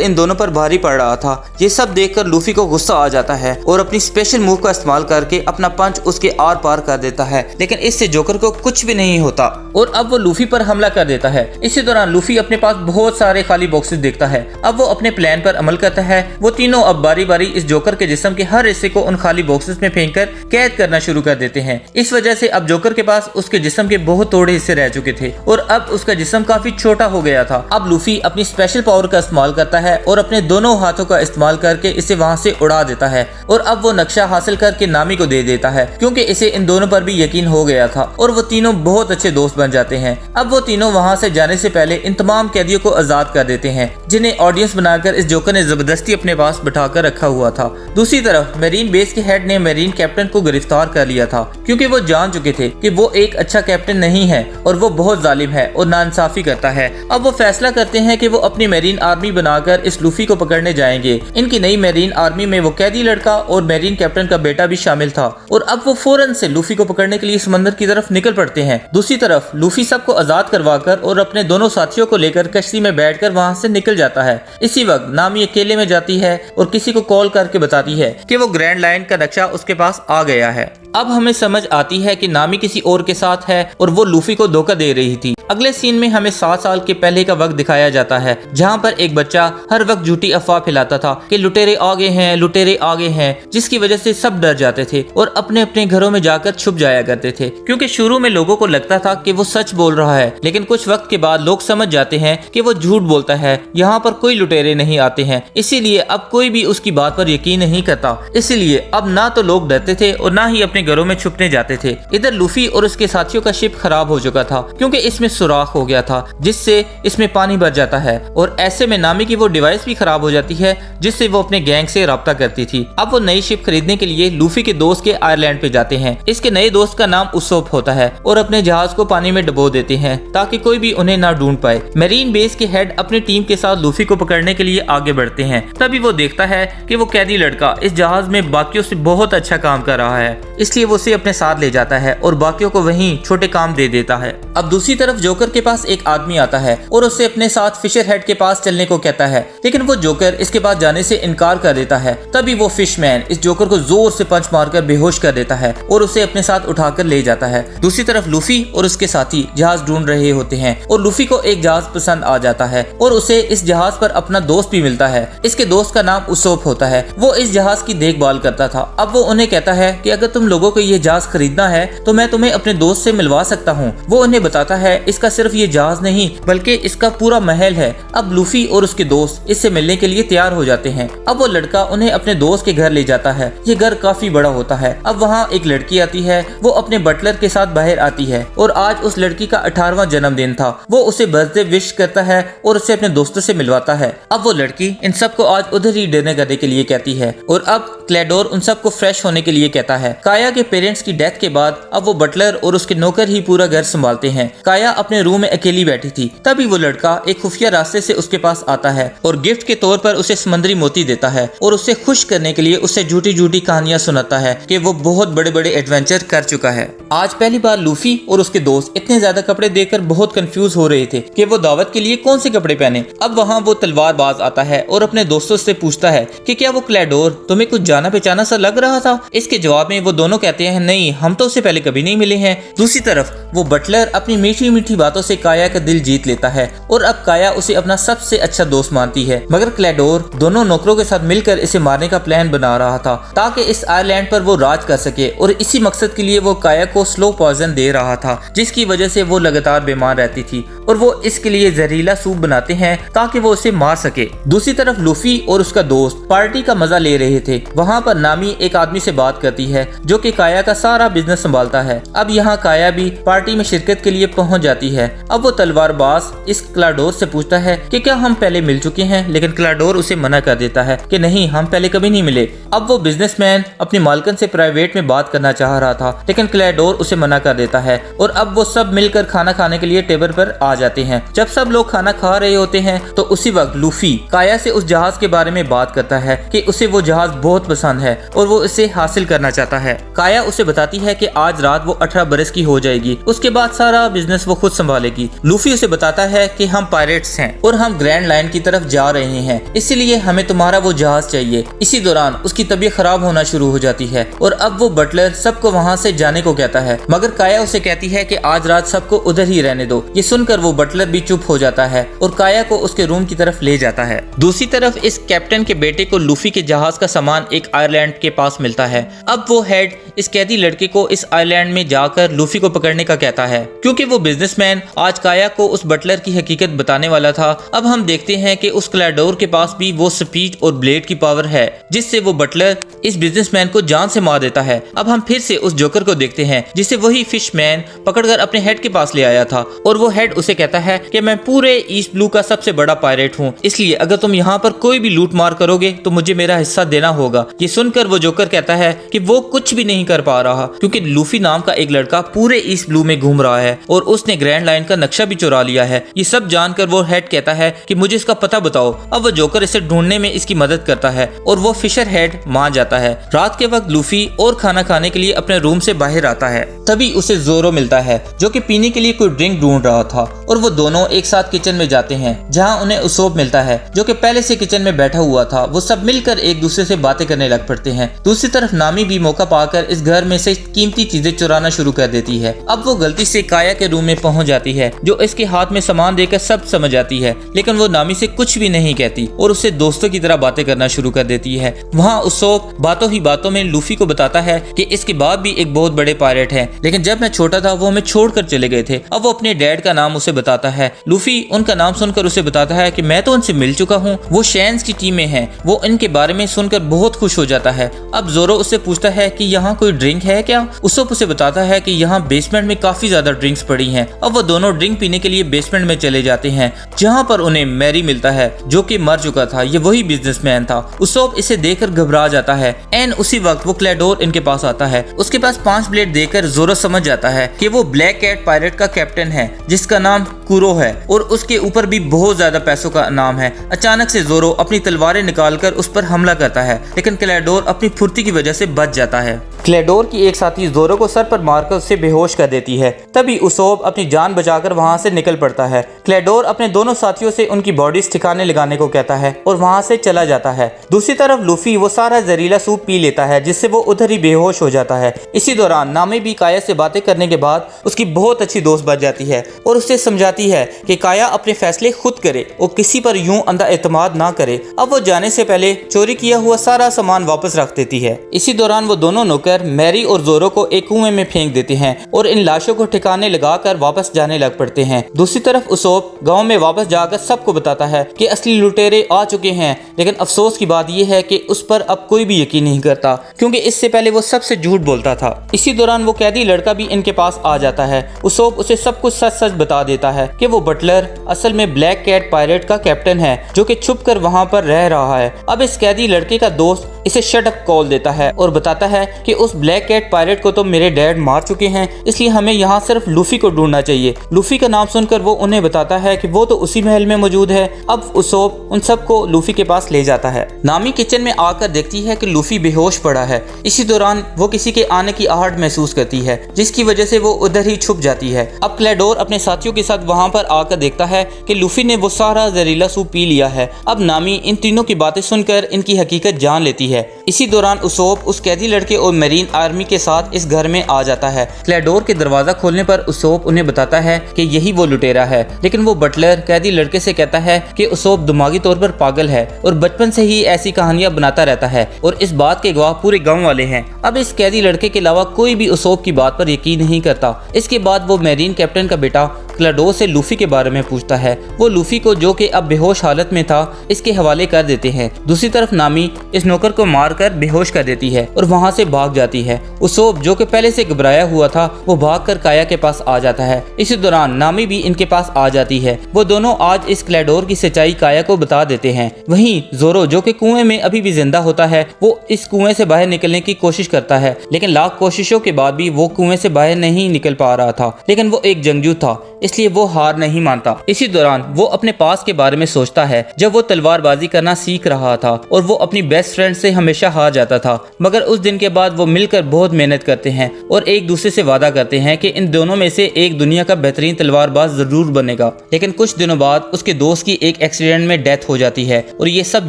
इन दोनों पर भारी पड़ रहा था। ये सब देखकर लूफी को गुस्सा आ जाता है और अपनी स्पेशल मूव का इस्तेमाल करके अपना पंच उसके आर पार कर देता है, लेकिन इससे जोकर को कुछ भी नहीं होता और अब वो लूफी पर हमला कर देता है। इसी दौरान लूफी अपने पास बहुत सारे खाली बॉक्सेस देखता है। अब वो अपने प्लान पर अमल करता है। वो तीनों अब बारी बारी इस जोकर के जिस्म के हर हिस्से को उन खाली बॉक्सेस में फेंककर कैद करना शुरू कर देते हैं। इस वजह से अब जोकर के पास उसके जिस्म के बहुत थोड़े हिस्से रह चुके थे और अब उसका जिस्म काफी छोटा हो गया था। अब लूफी अपनी स्पेशल पावर का इस्तेमाल करता है और अपने दोनों हाथों का इस्तेमाल करके इसे वहां से उड़ा देता है और अब वो नक्शा हासिल करके नामी को दे देता है, क्योंकि इसे इन दोनों पर भी यकीन हो गया था और वो तीनों बहुत अच्छे दोस्त बन जाते हैं। अब वो तीनों वहां से जाने से पहले इन तमाम कैदियों को आजाद कर देते हैं, जिन्हें ऑडियंस बनाकर इस जोकर ने जबरदस्ती अपने पास बिठाकर रखा हुआ था। दूसरी तरफ मेरीन बेस के हेड ने मेरीन कैप्टन को गिरफ्तार कर लिया था, क्योंकि वो जान चुके थे कि वो एक अच्छा कैप्टन नहीं है और वो बहुत जालिम है और नाइंसाफी करता है। अब वो फैसला करते हैं कि वो अपनी मेरीन आर्मी बनाकर इस लूफी को पकड़ने जाएंगे। इनकी नई मेरीन आर्मी में वो कैदी लड़का और मेरीन कैप्टन का बेटा भी शामिल था और अब वो फौरन से लूफी को पकड़ने के लिए समंदर की तरफ निकल पड़ते हैं। दूसरी तरफ लूफी सबको आजाद करवाकर और अपने दोनों साथियों को लेकर कश्ती में बैठकर वहां से निकल जाता है। इसी वक्त नामी अकेले में जाती है और किसी को कॉल करके बताती है कि वो ग्रैंड लाइन का नक्शा उसके पास आ गया है। अब हमें समझ आती है कि नामी किसी और के साथ है और वो लूफी को धोखा दे रही थी। अगले सीन में हमें 7 साल के पहले का वक्त दिखाया जाता है, जहां पर एक बच्चा हर वक्त झूठी अफवाह फैलाता था कि लुटेरे आगे हैं, लुटेरे आगे हैं, जिसकी वजह से सब डर जाते थे और अपने अपने घरों में जाकर छुप जाया करते थे, क्योंकि शुरू में लोगों को लगता था कि वो सच बोल रहा है, लेकिन कुछ वक्त के बाद लोग समझ जाते हैं कि वो झूठ बोलता है। यहाँ पर कोई लुटेरे नहीं आते हैं, इसीलिए अब कोई भी उसकी बात पर यकीन नहीं करता। इसीलिए अब ना तो लोग डरते थे और ना ही अपने घरों में छुपने जाते थे। इधर लूफी और उसके साथियों का शिप खराब हो चुका था, क्योंकि इसमें सुराख हो गया था जिससे इसमें पानी भर जाता है और ऐसे में नामी की वो डिवाइस भी खराब हो जाती है जिससे वो अपने गैंग से राब्ता करती थी। अब वो नई शिप खरीदने के लिए लूफी के दोस्त के आयरलैंड पे जाते हैं। इसके नए दोस्त का नाम उसोप होता है और अपने जहाज को पानी में डुबो देते हैं ताकि कोई भी उन्हें ना ढूंढ पाए। मेरीन बेस के हेड अपनी टीम के साथ लूफी को पकड़ने के लिए आगे बढ़ते हैं। तभी वो देखता है कि वो कैदी लड़का इस जहाज में बाकियों से बहुत अच्छा काम कर रहा है, इसलिए वो उसे अपने साथ ले जाता है और बाकियों को वहीं छोटे काम दे देता है। अब दूसरी तरफ जोकर के पास एक आदमी आता है और उससे अपने साथ फिशर हेड के पास चलने को कहता है, लेकिन वो जोकर इसके पास जाने से इनकार कर देता है। तभी वो फिशमैन इस जोकर को जोर से पंच मारकर बेहोश कर देता है और उसे अपने साथ उठाकर ले जाता है। दूसरी तरफ लूफी और उसके साथी जहाज ढूंढ रहे होते हैं और लूफी को एक जहाज पसंद आ जाता है और उसे इस जहाज पर अपना दोस्त भी मिलता है। इसके दोस्त का नाम उसोप होता है। वो इस जहाज की देखभाल करता था। अब वो उन्हें कहता है कि अगर तुम लोगों को ये जहाज खरीदना है तो मैं तुम्हें अपने दोस्त से मिलवा सकता हूँ। वो उन्हें बताता है इसका सिर्फ ये जहाज नहीं बल्कि इसका पूरा महल है। अब लूफी और उसके दोस्त इससे मिलने के लिए तैयार हो जाते हैं। अब वो लड़का उन्हें अपने दोस्त के घर ले जाता है। ये घर काफी बड़ा होता है। अब वहाँ एक लड़की आती है। वो अपने बटलर के साथ बाहर आती है और आज उस लड़की का 18वां जन्मदिन था। वो उसे बर्थडे विश करता है और उसे अपने दोस्तों से मिलवाता है। अब वो लड़की इन सबको आज उधर ही डिनर करने के लिए कहती है और अब क्लेडोर उन सबको फ्रेश होने के लिए कहता है। काया के पेरेंट्स की डेथ के बाद अब वो बटलर और उसके नौकर ही पूरा घर संभालते हैं। काया अपने रूम में अकेली बैठी थी। तभी वो लड़का एक खुफिया रास्ते से उसके पास आता है और गिफ्ट के तौर पर उसे समुद्री मोती देता है और उसे खुश करने के लिए उसे झूठी झूठी कहानियां सुनाता है कि वो बहुत बड़े बड़े एडवेंचर कर चुका है। आज पहली बार लूफी और उसके दोस्त इतने ज्यादा कपड़े देखकर बहुत कंफ्यूज हो रहे थे कि वो दावत के लिए कौन से कपड़े पहने। अब वहाँ वो तलवारबाज आता है और अपने दोस्तों से पूछता है कि क्या वो क्लेडोर तुम्हें कुछ जाना पहचाना सा लग रहा था। इसके जवाब में वो दोनों कहते हैं नहीं, हम तो उससे पहले कभी नहीं मिले हैं। दूसरी तरफ वो बटलर अपनी मीठी मीठी बातों से काया का दिल जीत लेता है और अब काया उसे अपना सबसे अच्छा दोस्त मानती है। मगर क्लेडोर दोनों नौकरों के साथ मिलकर इसे मारने का प्लान बना रहा था ताकि इस आइलैंड पर वो राज कर सके और इसी मकसद के लिए वो काया को स्लो पॉइजन दे रहा था, जिसकी वजह से वो लगातार बीमार रहती थी और वो इसके लिए जहरीला सूप बनाते हैं ताकि वो उसे मार सके। दूसरी तरफ लूफी और उसका दोस्त पार्टी का मजा ले रहे थे। वहाँ पर नामी एक आदमी से बात करती है जो कि कि काया का सारा बिजनेस संभालता है। अब यहाँ काया भी पार्टी में शिरकत के लिए पहुँच जाती है। अब वो तलवारबाज इस क्लाडोर से पूछता है कि क्या हम पहले मिल चुके हैं, लेकिन क्लाडोर उसे मना कर देता है कि नहीं, हम पहले कभी नहीं मिले। अब वो बिजनेसमैन अपनी मालकन से प्राइवेट में बात करना चाह रहा था, लेकिन क्लाडोर उसे मना कर देता है और अब वो सब मिलकर खाना खाने के लिए टेबल पर आ जाते हैं। जब सब लोग खाना खा रहे होते हैं तो उसी वक्त लूफी काया से उस जहाज के बारे में बात करता है कि उसे वो जहाज बहुत पसंद है और वो इसे हासिल करना चाहता है। काया उसे बताती है कि आज रात वो 18 बरस की हो जाएगी, उसके बाद सारा बिजनेस वो खुद संभालेगी। लूफी उसे बताता है कि हम पायरेट्स हैं और हम ग्रैंड लाइन की तरफ जा रहे हैं, इसीलिए हमें तुम्हारा वो जहाज चाहिए। इसी दौरान उसकी तबीयत खराब होना शुरू हो जाती है और अब वो बटलर सबको वहाँ से जाने को कहता है, मगर काया उसे कहती है कि आज रात सबको उधर ही रहने दो। ये सुनकर वो बटलर भी चुप हो जाता है और काया को उसके रूम की तरफ ले जाता है। दूसरी तरफ इस कैप्टन के बेटे को लूफी के जहाज का सामान एक आयरलैंड के पास मिलता है। अब वो हेड इस कैदी लड़के को इस आइलैंड में जाकर लूफी को पकड़ने का कहता है, क्योंकि वो बिजनेसमैन आज काया को उस बटलर की हकीकत बताने वाला था। अब हम देखते हैं कि उस क्लाडोर के पास भी वो स्पीड और ब्लेड की पावर है जिससे वो बटलर इस बिजनेसमैन को जान से मार देता है। अब हम फिर से उस जोकर को देखते हैं जिसे वही फिशमैन पकड़कर अपने हेड के पास ले आया था और वो हेड उसे कहता है कि मैं पूरे ईस्ट ब्लू का सबसे बड़ा पायरेट हूँ, इसलिए अगर तुम यहाँ पर कोई भी लूट मार करोगे तो मुझे मेरा हिस्सा देना होगा। ये सुनकर वो जोकर कहता है कि वो कुछ भी नहीं कर पा रहा, क्योंकि लूफी नाम का एक लड़का पूरे ईस्ट ब्लू में घूम रहा है और उसने ग्रैंड लाइन का नक्शा भी चुरा लिया है। ये सब जानकर वो हेड कहता है कि मुझे इसका पता बताओ। अब वो जोकर इसे ढूंढने में इसकी मदद करता है और वो फिशर हेड मान जाता है। रात के वक्त लूफी और खाना खाने के लिए अपने रूम से बाहर आता है, तभी उसे जोरो मिलता है जो कि पीने के लिए कोई ड्रिंक ढूंढ रहा था और वो दोनों एक साथ किचन में जाते हैं जहां उन्हें उसोब मिलता है जो कि पहले से किचन में बैठा हुआ था। वो सब मिलकर एक दूसरे से बातें करने लग पड़ते हैं। दूसरी तरफ नामी भी मौका पाकर इस घर में से कीमती चीजें चुराना शुरू कर देती है। अब वो गलती से काया के रूम में पहुंच जाती है जो इसके हाथ में सामान देकर सब समझ आती है, लेकिन वो नामी से कुछ भी नहीं कहती और उससे दोस्तों की तरह बातें करना शुरू कर देती है। वहाँ उसोब बातों ही बातों में लूफी को बताता है कि इसके बाद भी एक बहुत बड़े पायरेट है, लेकिन जब मैं छोटा था वो हमें छोड़कर चले गए थे। अब वो अपने डैड का नाम उसे बताता है। लूफी उनका नाम सुनकर उसे बताता है कि मैं तो उनसे मिल चुका हूँ, वो शैंस की टीम में है। वो इनके बारे में सुनकर बहुत खुश हो जाता है। अब जोरो उससे पूछता है कि यहाँ कोई ड्रिंक है क्या। उसोब उसे बताता है कि यहाँ बेसमेंट में काफी ज्यादा ड्रिंक्स पड़ी हैं। अब वो दोनों ड्रिंक पीने के लिए बेसमेंट में चले जाते हैं जहाँ पर उन्हें मैरी मिलता है जो कि मर चुका था। ये वही बिजनेसमैन था। उसोब इसे देखकर घबरा जाता है। एंड उसी वक्त वो क्लेडोर इनके पास आता है। उसके पास 5 ब्लेड देकर जोरो समझ जाता है कि वो ब्लैक कैट पायरेट का कैप्टन है जिसका नाम कुरो है और उसके ऊपर भी बहुत ज्यादा पैसों का नाम है। अचानक से जोरो अपनी तलवारें निकालकर उस पर हमला करता है, लेकिन क्लेडोर अपनी फुर्ती की वजह से बच जाता है। क्लेडोर की एक साथी जोरो को सर पर मारकर उसे बेहोश कर देती है। तभी उसोब अपनी जान बचाकर वहां से निकल पड़ता है। क्लेडोर अपने दोनों साथियों से उनकी बॉडीज ठिकाने लगाने को कहता है और वहां से चला जाता है। दूसरी तरफ लूफी वो सारा जहरीला सूप पी लेता है जिससे वो उधर ही बेहोश हो जाता है। इसी दौरान नामी भी काया से बातें करने के बाद उसकी बहुत अच्छी दोस्त बन जाती है और उसे समझाती है कि काया अपने फैसले खुद करे और किसी पर यूं अंधा एतमाद ना करे। अब वो जाने से पहले चोरी किया हुआ सारा सामान वापस रख देती है। इसी दौरान वो दोनों नौकर मैरी और जोरो को एक कुएं में फेंक देते हैं और इन लाशों को ठिकाने लगाकर वापस जाने लग पड़ते हैं। दूसरी तरफ उसोब गांव में वापस जाकर सबको बताता है कि असली लुटेरे आ चुके हैं, लेकिन अफसोस की बात यह है कि उस पर अब कोई भी यकीन नहीं करता क्योंकि इससे पहले वो सबसे झूठ बोलता था। इसी दौरान वो कैदी लड़का भी इनके पास आ जाता है। उसोब उसे सब कुछ सच सच बता देता है कि वो बटलर असल में ब्लैक कैट पायरेट का कैप्टन है जो कि छुप कर वहाँ पर रह रहा है। अब इस कैदी लड़के का दोस्त इसे शट अप कॉल देता है और बताता है कि उस ब्लैक कैट पायरेट को तो मेरे डैड मार चुके हैं, इसलिए हमें यहाँ सिर्फ लूफी को ढूंढना चाहिए। लूफी का नाम सुनकर वो उन्हें बताता है कि वो तो उसी महल में मौजूद है। अब उसोब उन सबको लूफी के पास ले जाता है। नामी किचन में आकर देखती है कि लूफी बेहोश पड़ा है। इसी दौरान वो किसी के आने की आहट महसूस करती है जिसकी वजह से वो उधर ही छुप जाती है। अब क्लेडोर अपने साथियों के साथ वहाँ पर आकर देखता है कि लूफी ने वो सारा जहरीला सूप पी लिया है। अब नामी इन तीनों की बातें सुनकर इनकी हकीकत जान लेती है। इसी दौरान उसोब उस कैदी लड़के और मरीन आर्मी के साथ इस घर में आ जाता है। क्लेडोर के दरवाजा खोलने पर उसोब उन्हें बताता है कि यही वो लुटेरा है, लेकिन वो बटलर कैदी लड़के से कहता है कि उसोब दिमागी तौर पर पागल है और बचपन से ही ऐसी कहानियां बनाता रहता है और इस बात के गवाह पूरे गांव वाले हैं। अब इस कैदी लड़के के अलावा कोई भी उसोब की बात पर यकीन नहीं करता। इसके बाद वो मरीन कैप्टन का बेटा क्लाडोर से लूफी के बारे में पूछता है। वो लूफी को, जो कि अब बेहोश हालत में था, इसके हवाले कर देते हैं। दूसरी तरफ नामी इस नौकर को मारकर बेहोश कर देती है और वहाँ से भाग जाती है। उसोब, जो कि पहले से घबराया हुआ था, वो भागकर काया के पास आ जाता है। इसी दौरान नामी भी इनके पास आ जाती है। वो दोनों आज इस क्लाडोर की सच्चाई काया को बता देते हैं। वहीं जोरो, जो कि कुएं में अभी भी जिंदा होता है, वो इस कुएं से बाहर निकलने की कोशिश करता है, लेकिन लाख कोशिशों के बाद भी वो कुएं से बाहर नहीं निकल पा रहा था। लेकिन वो एक जंगजू था, इसलिए वो हार नहीं मानता। इसी दौरान वो अपने पास के बारे में सोचता है, जब वो तलवारबाजी करना सीख रहा था और वो अपनी बेस्ट फ्रेंड से हमेशा हार जाता था। मगर उस दिन के बाद वो मिलकर बहुत मेहनत करते हैं और एक दूसरे से वादा करते हैं कि इन दोनों में से एक दुनिया का बेहतरीन तलवारबाज जरूर बनेगा। लेकिन कुछ दिनों बाद उसके दोस्त की एक एक्सीडेंट में डेथ हो जाती है और ये सब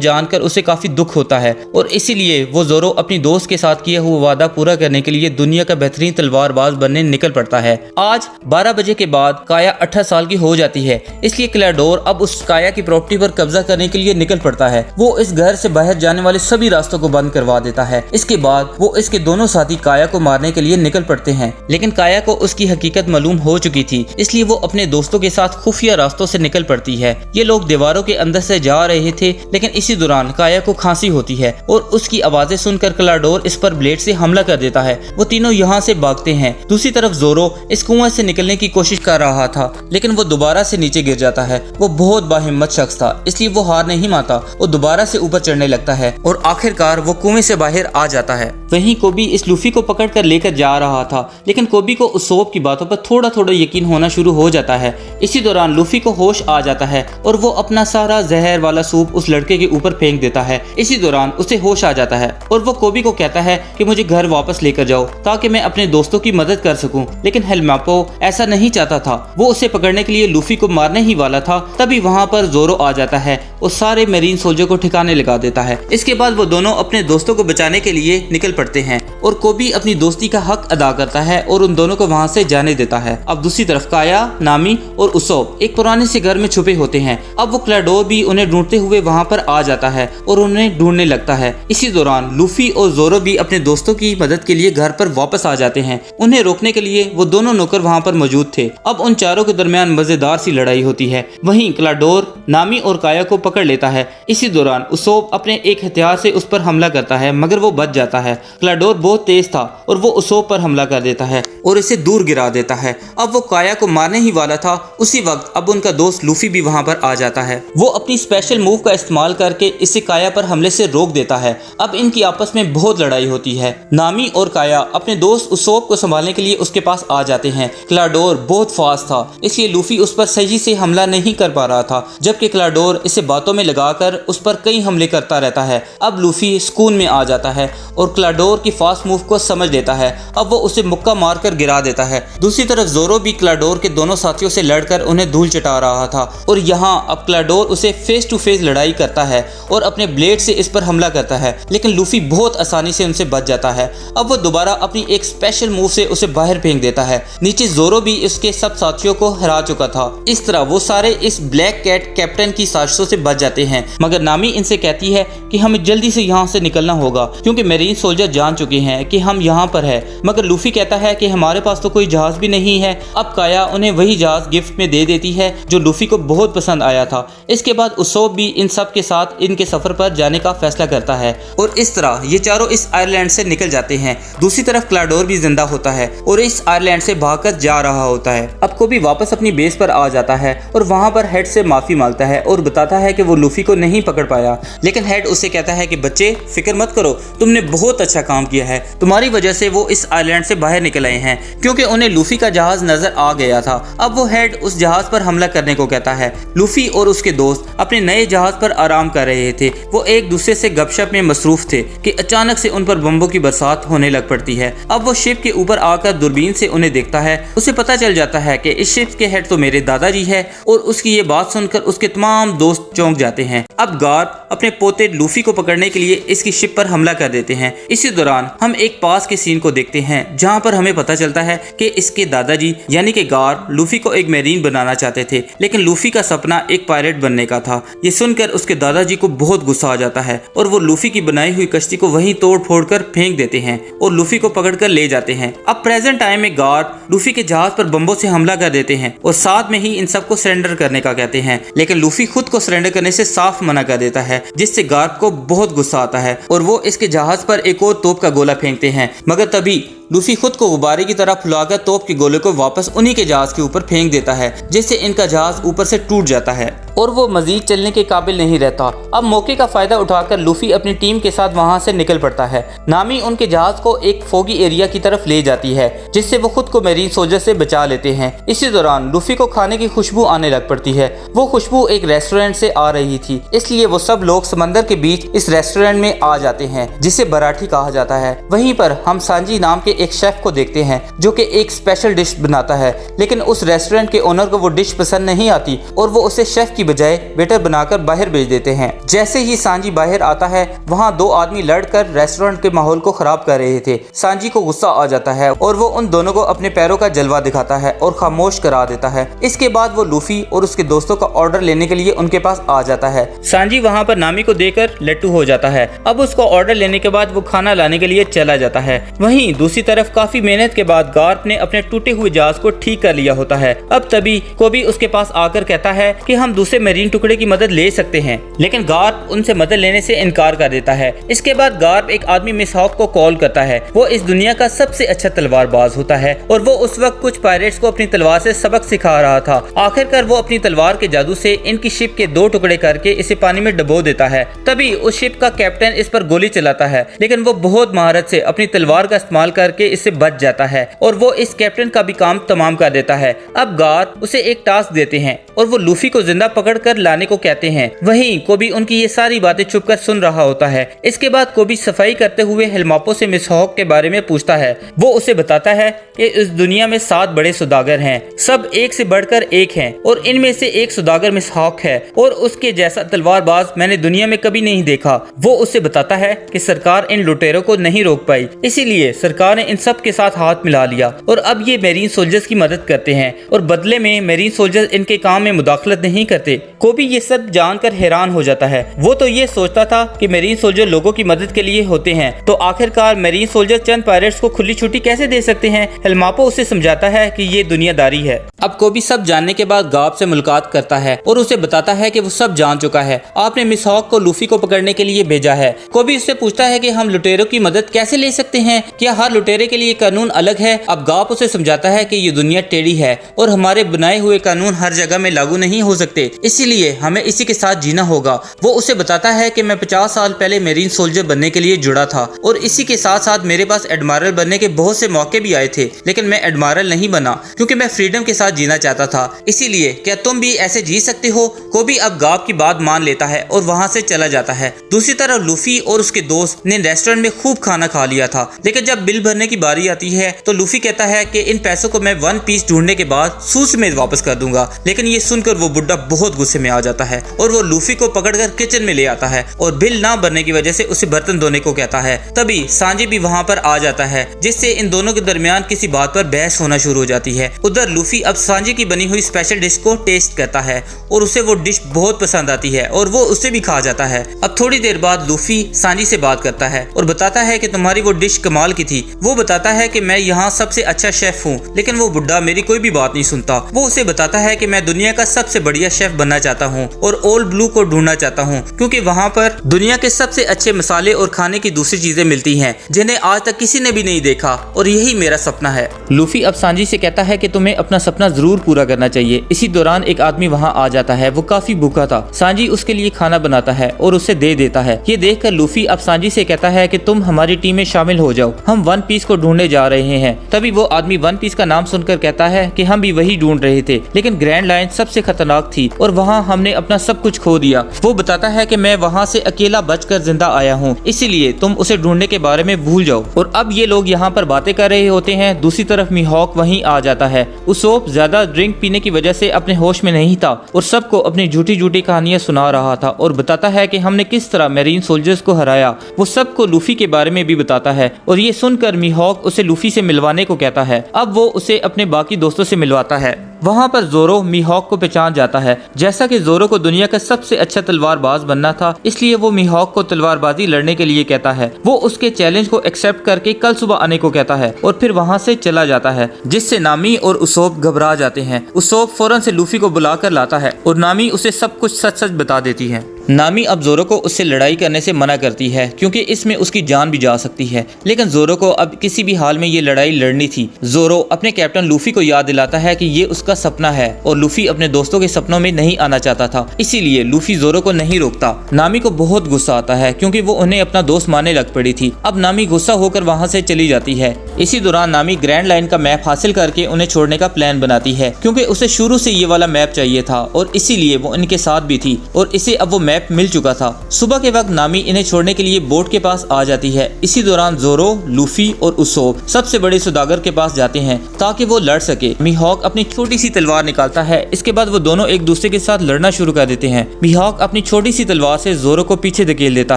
जानकर उसे काफी दुख होता है और इसीलिए वो जोरो अपनी दोस्त के साथ किया हुआ वादा पूरा करने के लिए दुनिया का बेहतरीन तलवारबाज बनने निकल पड़ता है। आज 12 बजे के बाद काया 18 साल की हो जाती है, इसलिए क्लाडोर अब उस काया की प्रॉपर्टी पर कब्जा करने के लिए निकल पड़ता है। वो इस घर से बाहर जाने वाले सभी रास्तों को बंद करवा देता है। इसके बाद वो इसके दोनों साथी काया को मारने के लिए निकल पड़ते हैं, लेकिन काया को उसकी हकीकत मालूम हो चुकी थी, इसलिए वो अपने दोस्तों के साथ खुफिया रास्तों से निकल पड़ती है। ये लोग दीवारों के अंदर से जा रहे थे, लेकिन इसी दौरान काया को खांसी होती है और उसकी आवाजें सुनकर क्लाडोर इस पर ब्लेड से हमला कर देता है। वो तीनों यहाँ से भागते हैं। दूसरी तरफ जोरो इस कुएं से निकलने की कोशिश कर रहा था, लेकिन वो दोबारा से नीचे गिर जाता है। वो बहुत बाहिम्मत शख्स था, इसलिए वो हार नहीं मानता। वो दोबारा से ऊपर चढ़ने लगता है और आखिरकार वो कुएं से बाहर आ जाता है। वहीं कोबी इस लूफी को पकड़ कर लेकर जा रहा था, लेकिन कोबी को उसोब की बातों पर थोड़ा थोड़ा यकीन होना शुरू हो जाता है। इसी दौरान लूफी को होश आ जाता है और वो अपना सारा जहर वाला सूप उस लड़के के ऊपर फेंक देता है। इसी दौरान उसे होश आ जाता है और वो कोबी को कहता है कि मुझे घर वापस लेकर जाओ ताकि मैं अपने दोस्तों की मदद कर सकूं। लेकिन हेलमापो ऐसा नहीं चाहता था। वो उसे पकड़ने के लिए लूफी को मारने ही वाला था, तभी वहाँ पर जोरो आ जाता है और सारे मरीन सोल्जर को ठिकाने लगा देता है। इसके बाद वो दोनों अपने दोस्तों को बचाने के लिए निकल पड़ते हैं और कोबी अपनी दोस्ती का हक अदा करता है और उन दोनों को वहाँ से जाने देता है। अब दूसरी तरफ काया, नामी और उसोब एक पुराने से घर में छुपे होते हैं। अब वो क्लाडोर भी उन्हें ढूंढते हुए वहाँ पर आ जाता है और उन्हें ढूंढने लगता है। इसी दौरान लूफी और जोरो भी अपने दोस्तों की मदद के लिए घर पर वापस आ जाते हैं। उन्हें रोकने के लिए वो दोनों नौकर वहाँ पर मौजूद थे। अब उन चारों के दरमियान मजेदार सी लड़ाई होती है। वहीं क्लाडोर नामी और काया को पकड़ लेता है। इसी दौरान उसोब अपने एक हथियार से उस पर हमला करता है, मगर वो बच जाता है। क्लाडोर बहुत तेज था और वो उसोब पर हमला कर देता है और इसे दूर गिरा देता है। अब वो काया को मारने ही वाला था। उसी वक्त अब उनका दोस्त लूफी भी वहाँ पर आ जाता है। वो अपनी स्पेशल मूव का इस्तेमाल करके इसे काया पर हमले से रोक देता है। अब इनकी आपस में बहुत लड़ाई होती है। नामी और काया अपने दोस्त उसोब को संभालने के लिए उसके पास आ जाते हैं। क्लाडोर बहुत फास्ट था, इसलिए लूफी उस पर सही से हमला नहीं कर पा रहा था, जबकि क्लाडोर इसे बातों में लगाकर उस पर कई हमले करता रहता है। अब लूफी सुकून में आ जाता है और क्लाडोर की फास्ट मूव को समझ लेता है। अब वो उसे मुक्का मारकर गिरा देता है। दूसरी तरफ जोरो भी क्लाडोर के दोनों साथियों से लड़कर उन्हें धूल चटा रहा था और यहाँ अब क्लाडोर उसे फेस टू फेस लड़ाई करता है और अपने ब्लेड से इस पर हमला करता है, लेकिन लूफी बहुत आसानी से उनसे बच जाता है। अब वो दोबारा अपनी एक स्पेशल मूव से उसे बाहर फेंक देता है। नीचे जोरो भी उसके सब साथियों को हरा चुका था। इस तरह वो सारे इस ब्लैक कैट कैप्टन की साजिशों से बच जाते हैं, मगर नामी इनसे कहती है कि हमें जल्दी से यहाँ से निकलना होगा क्योंकि मेरीन सोल्जर जान चुके हैं कि हम यहाँ पर है। मगर लूफी कहता है कि हमारे पास तो कोई जहाज भी नहीं है। अब काया उन्हें वही जहाज गिफ्ट में दे देती है जो लूफी को बहुत पसंद आया था। इसके बाद उसोब भी इन सब के साथ इनके सफर पर जाने का फैसला करता है और इस तरह ये चारों इस आयरलैंड से निकल जाते हैं। दूसरी तरफ क्लाडोर भी जिंदा होता है और इस आयरलैंड से भागकर जा रहा होता है। अब कोबी वापस अपनी बेस पर आ जाता है और वहाँ पर हेड से माफी मांगता है और बताता है कि वो लूफी को नहीं पकड़ पाया, लेकिन हेड उसे कहता है कि बच्चे फिक्र मत करो, तुमने बहुत अच्छा काम किया है। तुम्हारी वजह से वो इस आइलैंड से बाहर निकल आए हैं, क्योंकि उन्हें लूफी का जहाज नजर आ गया था। अब वो हेड उस जहाज पर हमला करने को कहता है। लूफी और उसके दोस्त अपने नए जहाज पर आराम कर रहे थे। वो एक दूसरे से गपशप में मसरूफ थे कि अचानक से उन पर बम्बों की बरसात होने लग पड़ती है। अब वो शिप के ऊपर आकर दूरबीन से उन्हें देखता है। उसे पता चल जाता है कि इस शिप के हेड तो मेरे दादाजी है और उसकी ये बात सुनकर उसके तमाम दोस्त चौंक जाते हैं। अब गार्प अपने पोते लूफी को पकड़ने के लिए इसकी शिप पर हमला कर देते हैं। इसी दौरान हम एक पास के सीन को देखते हैं जहाँ पर हमें पता चलता है कि इसके दादाजी यानी कि गार्प लूफी को एक मेरीन बनाना चाहते थे, लेकिन लूफी का सपना एक पायलट बनने का था। ये सुनकर उसके दादाजी को बहुत गुस्सा आ जाता है और वो लूफी की बनाई हुई कश्ती को वहीं तोड़ फोड़ कर फेंक देते हैं और लूफी को पकड़कर ले जाते हैं। अब प्रेजेंट टाइम में गार्प लूफी के जहाज पर बम्बों से हमला कर देते हैं और साथ में ही इन सबको सरेंडर करने का कहते हैं, लेकिन लूफी खुद को सरेंडर करने से साफ मना कर देता है, जिससे गार्प को बहुत गुस्सा आता है और वो इसके जहाज पर एक और तोप का गोला फेंकते हैं। मगर तभी लूफी खुद को गुब्बारे की तरह फुलाकर तोप के गोले को वापस उन्हीं के जहाज के ऊपर फेंक देता है, जिससे इनका जहाज ऊपर से टूट जाता है और वो मजीद चलने के काबिल नहीं रहता। अब मौके का फायदा उठाकर लूफी अपनी टीम के साथ वहां से निकल पड़ता है। नामी उनके जहाज को एक फोगी एरिया की तरफ ले जाती है, जिससे वो खुद को मेरीन सोल्जर से बचा लेते हैं। इसी दौरान लूफी को खाने की खुशबू आने लग पड़ती है। वो खुशबू एक रेस्टोरेंट से आ रही थी, इसलिए वो सब लोग समंदर के बीच इस रेस्टोरेंट में आ जाते हैं, जिसे बराठी कहा जाता है। वहीं पर हम सांजी नाम के एक शेफ को देखते हैं जो कि एक स्पेशल डिश बनाता है, लेकिन उस रेस्टोरेंट के ओनर को वो डिश पसंद नहीं आती और वो उसे शेफ की बजाय वेटर बनाकर बाहर भेज देते हैं। जैसे ही सांजी बाहर आता है, वहाँ दो आदमी लड़कर रेस्टोरेंट के माहौल को खराब कर रहे थे। सांजी को गुस्सा आ जाता है और वो उन दोनों को अपने पैरों का जलवा दिखाता है और खामोश करा देता है। इसके बाद वो लूफी और उसके दोस्तों का ऑर्डर लेने के लिए उनके पास आ जाता है। सांजी वहाँ पर नामी को देकर लट्टू हो जाता है। अब उसको ऑर्डर लेने के बाद वो खाना लाने के लिए चला जाता है। वहीं दूसरी तरफ काफी मेहनत के बाद गार्प ने अपने टूटे हुए जहाज को ठीक कर लिया होता है। अब तभी कोबी उसके पास आकर कहता है कि हम दूसरे मरीन टुकड़े की मदद ले सकते हैं, लेकिन गार्प उनसे मदद लेने से इनकार कर देता है। इसके बाद गार्प एक आदमी मिसहॉक को कॉल करता है। वो इस दुनिया का सबसे अच्छा तलवारबाज होता है और वो उस वक्त कुछ पायरेट्स को अपनी तलवार से सबक सिखा रहा था। आखिरकार वो अपनी तलवार के जादू से इनकी शिप के दो टुकड़े करके इसे पानी में डुबो देता है। तभी उस शिप का कैप्टन इस पर गोली चलाता है, लेकिन वो बहुत महारत से अपनी तलवार का इस्तेमाल करके इससे बच जाता है और वो इस कैप्टन का भी काम तमाम कर देता है। अब गार्प उसे एक टास्क देते हैं और वो लूफी को जिंदा पकड़कर लाने को कहते हैं। वहीं कोबी उनकी ये सारी बातें छुपकर सुन रहा होता है। इसके बाद कोबी सफाई करते हुए हेलमापो से मिसहॉक के बारे में पूछता है। वो उसे बताता है कि इस दुनिया में 7 बड़े सौदागर हैं, सब एक से बढ़कर एक हैं और इनमें से एक सौदागर मिसहॉक है और उसके जैसा तलवारबाज मैंने दुनिया में कभी नहीं देखा। वो उसे बताता है कि सरकार इन लुटेरों को नहीं रोक पाई, इसीलिए सरकार ने इन सब के साथ हाथ मिला लिया और अब ये मेरीन सोल्जर्स की मदद करते हैं और बदले में मेरीन सोल्जर्स इनके काम में मुदाखलत नहीं करते। कोबी ये सब जानकर हैरान हो जाता है। वो तो ये सोचता था कि मेरीन सोल्जर लोगों की मदद के लिए होते हैं, तो आखिरकार मेरीन सोल्जर चंद पायरेट्स को खुली छुट्टी कैसे दे सकते हैं। हेलमापो उसे समझाता है कि ये दुनियादारी है। अब कोबी सब जानने के बाद गार्प से मुलाकात करता है और उसे बताता है कि वो सब जान चुका है। आपने मिसहॉक को लूफी को पकड़ने के लिए भेजा है। कोबी उससे पूछता है कि हम लुटेरों की मदद कैसे ले सकते हैं, क्या हर लुटेरे के लिए कानून अलग है। अब गार्प उसे समझाता है कि ये दुनिया टेढ़ी है और हमारे बनाए हुए कानून हर जगह में लागू नहीं हो सकते, इसीलिए हमें इसी के साथ जीना होगा। वो उसे बताता है कि मैं 50 साल पहले मेरीन सोल्जर बनने के लिए जुड़ा था और इसी के साथ साथ मेरे पास एडमायरल बनने के बहुत से मौके भी आए थे, लेकिन मैं एडमायरल नहीं बना क्योंकि मैं फ्रीडम के साथ जीना चाहता था। इसीलिए क्या तुम भी ऐसे जी सकते हो। कोबी अब गार्प की बात मान लेता है और वहाँ से चला जाता है। दूसरी तरफ लूफी और उसके दोस्त ने रेस्टोरेंट में खूब खाना खा लिया था, लेकिन जब बिल भरने की बारी आती है तो लूफी कहता है कि इन पैसों को मैं 1 पीस ढूंढने के बाद सूस में वापस कर दूंगा, लेकिन ये सुनकर वो बुड्ढा बहुत गुस्से में आ जाता है और वो लूफी को पकड़कर किचन में ले आता है और बिल ना भरने की वजह से उसे बर्तन धोने को कहता है। तभी सांजी भी वहाँ पर आ जाता है, जिससे इन दोनों के दरमियान किसी बात पर बहस होना शुरू हो जाती है। उधर लूफी अब सांजी की बनी हुई स्पेशल डिश को टेस्ट करता है और उसे वो डिश बहुत पसंद आती है और वो उसे भी खा जाता है। अब थोड़ी देर बाद लूफी सांजी से बात करता है और बताता है कि तुम्हारी वो डिश कमाल की थी। वो बताता है कि मैं यहाँ सबसे अच्छा शेफ हूँ, लेकिन वो बुड्ढा मेरी कोई भी बात नहीं सुनता। वो उसे बताता है कि मैं दुनिया का सबसे बढ़िया शेफ बनना चाहता हूँ और ओल्ड ब्लू को ढूंढना चाहता हूँ, क्योंकि वहाँ पर दुनिया के सबसे अच्छे मसाले और खाने की दूसरी चीजें मिलती हैं जिन्हें आज तक किसी ने भी नहीं देखा और यही मेरा सपना है। लूफी अब सांजी से कहता है कि तुम्हें अपना सपना जरूर पूरा करना चाहिए। इसी दौरान एक आदमी वहाँ आ जाता है। वो काफी भूखा था। सांजी उसके लिए खाना बनाता है और उसे दे देता है। ये देखकर लूफी अब सांजी से कहता है कि तुम हमारी टीम में शामिल हो जाओ, हम 1 पीस को ढूंढने जा रहे हैं। तभी वो आदमी 1 पीस का नाम सुनकर कहता है कि हम भी वही ढूंढ रहे थे, लेकिन ग्रैंड लायन सबसे खतरनाक थी और वहाँ हमने अपना सब कुछ खो दिया। वो बताता है कि मैं वहाँ से अकेला बचकर जिंदा आया हूँ, इसीलिए तुम उसे ढूंढने के बारे में भूल जाओ। और अब ये लोग यहाँ पर बातें कर रहे होते हैं। दूसरी तरफ मीहॉक वहीं आ जाता है। उसोप ज्यादा ड्रिंक पीने की वजह से अपने होश में नहीं था और सबको अपनी झूठी झूठी कहानियां सुना रहा था और बताता है कि हमने किस तरह मेरीन सोल्जर्स को हराया। वो सबको लूफी के बारे में भी बताता है और ये सुनकर मीहॉक उसे लूफी से मिलवाने को कहता है। अब वो उसे अपने बाकी दोस्तों से मिलवाता है। वहाँ पर जोरो मीहॉक को पहचान जाता है। जैसा कि जोरो को दुनिया का सबसे अच्छा तलवारबाज बनना था, इसलिए वो मीहॉक को तलवारबाजी लड़ने के लिए कहता है। वो उसके चैलेंज को एक्सेप्ट करके कल सुबह आने को कहता है और फिर वहाँ से चला जाता है, जिससे नामी और उसोप घबरा जाते हैं। उसोप फौरन से लूफी को बुलाकर लाता है और नामी उसे सब कुछ सच सच बता देती है। नामी अब जोरो को उससे लड़ाई करने से मना करती है क्योंकि इसमें उसकी जान भी जा सकती है, लेकिन जोरो को अब किसी भी हाल में ये लड़ाई लड़नी थी। जोरो अपने कैप्टन लूफी को याद दिलाता है कि ये उसका सपना है और लूफी अपने दोस्तों के सपनों में नहीं आना चाहता था, इसीलिए लूफी जोरो को नहीं रोकता। नामी को बहुत गुस्सा आता है क्योंकि वो उन्हें अपना दोस्त मानने लग पड़ी थी। अब नामी गुस्सा होकर वहाँ से चली जाती है। इसी दौरान नामी ग्रैंड लाइन का मैप हासिल करके उन्हें छोड़ने का प्लान बनाती है क्योंकि उसे शुरू से ये वाला मैप चाहिए था और इसीलिए वो इनके साथ भी थी और इसे अब वो मैप मिल चुका था। सुबह के वक्त नामी इन्हें छोड़ने के लिए बोट के पास आ जाती है। इसी दौरान जोरो, लूफी और उसोप सबसे बड़े सौदागर के पास जाते हैं ताकि वो लड़ सके। मीहॉक अपनी छोटी सी तलवार निकालता है। इसके बाद वो दोनों एक दूसरे के साथ लड़ना शुरू कर देते हैं। मीहॉक अपनी छोटी सी तलवार से जोरो को पीछे धकेल देता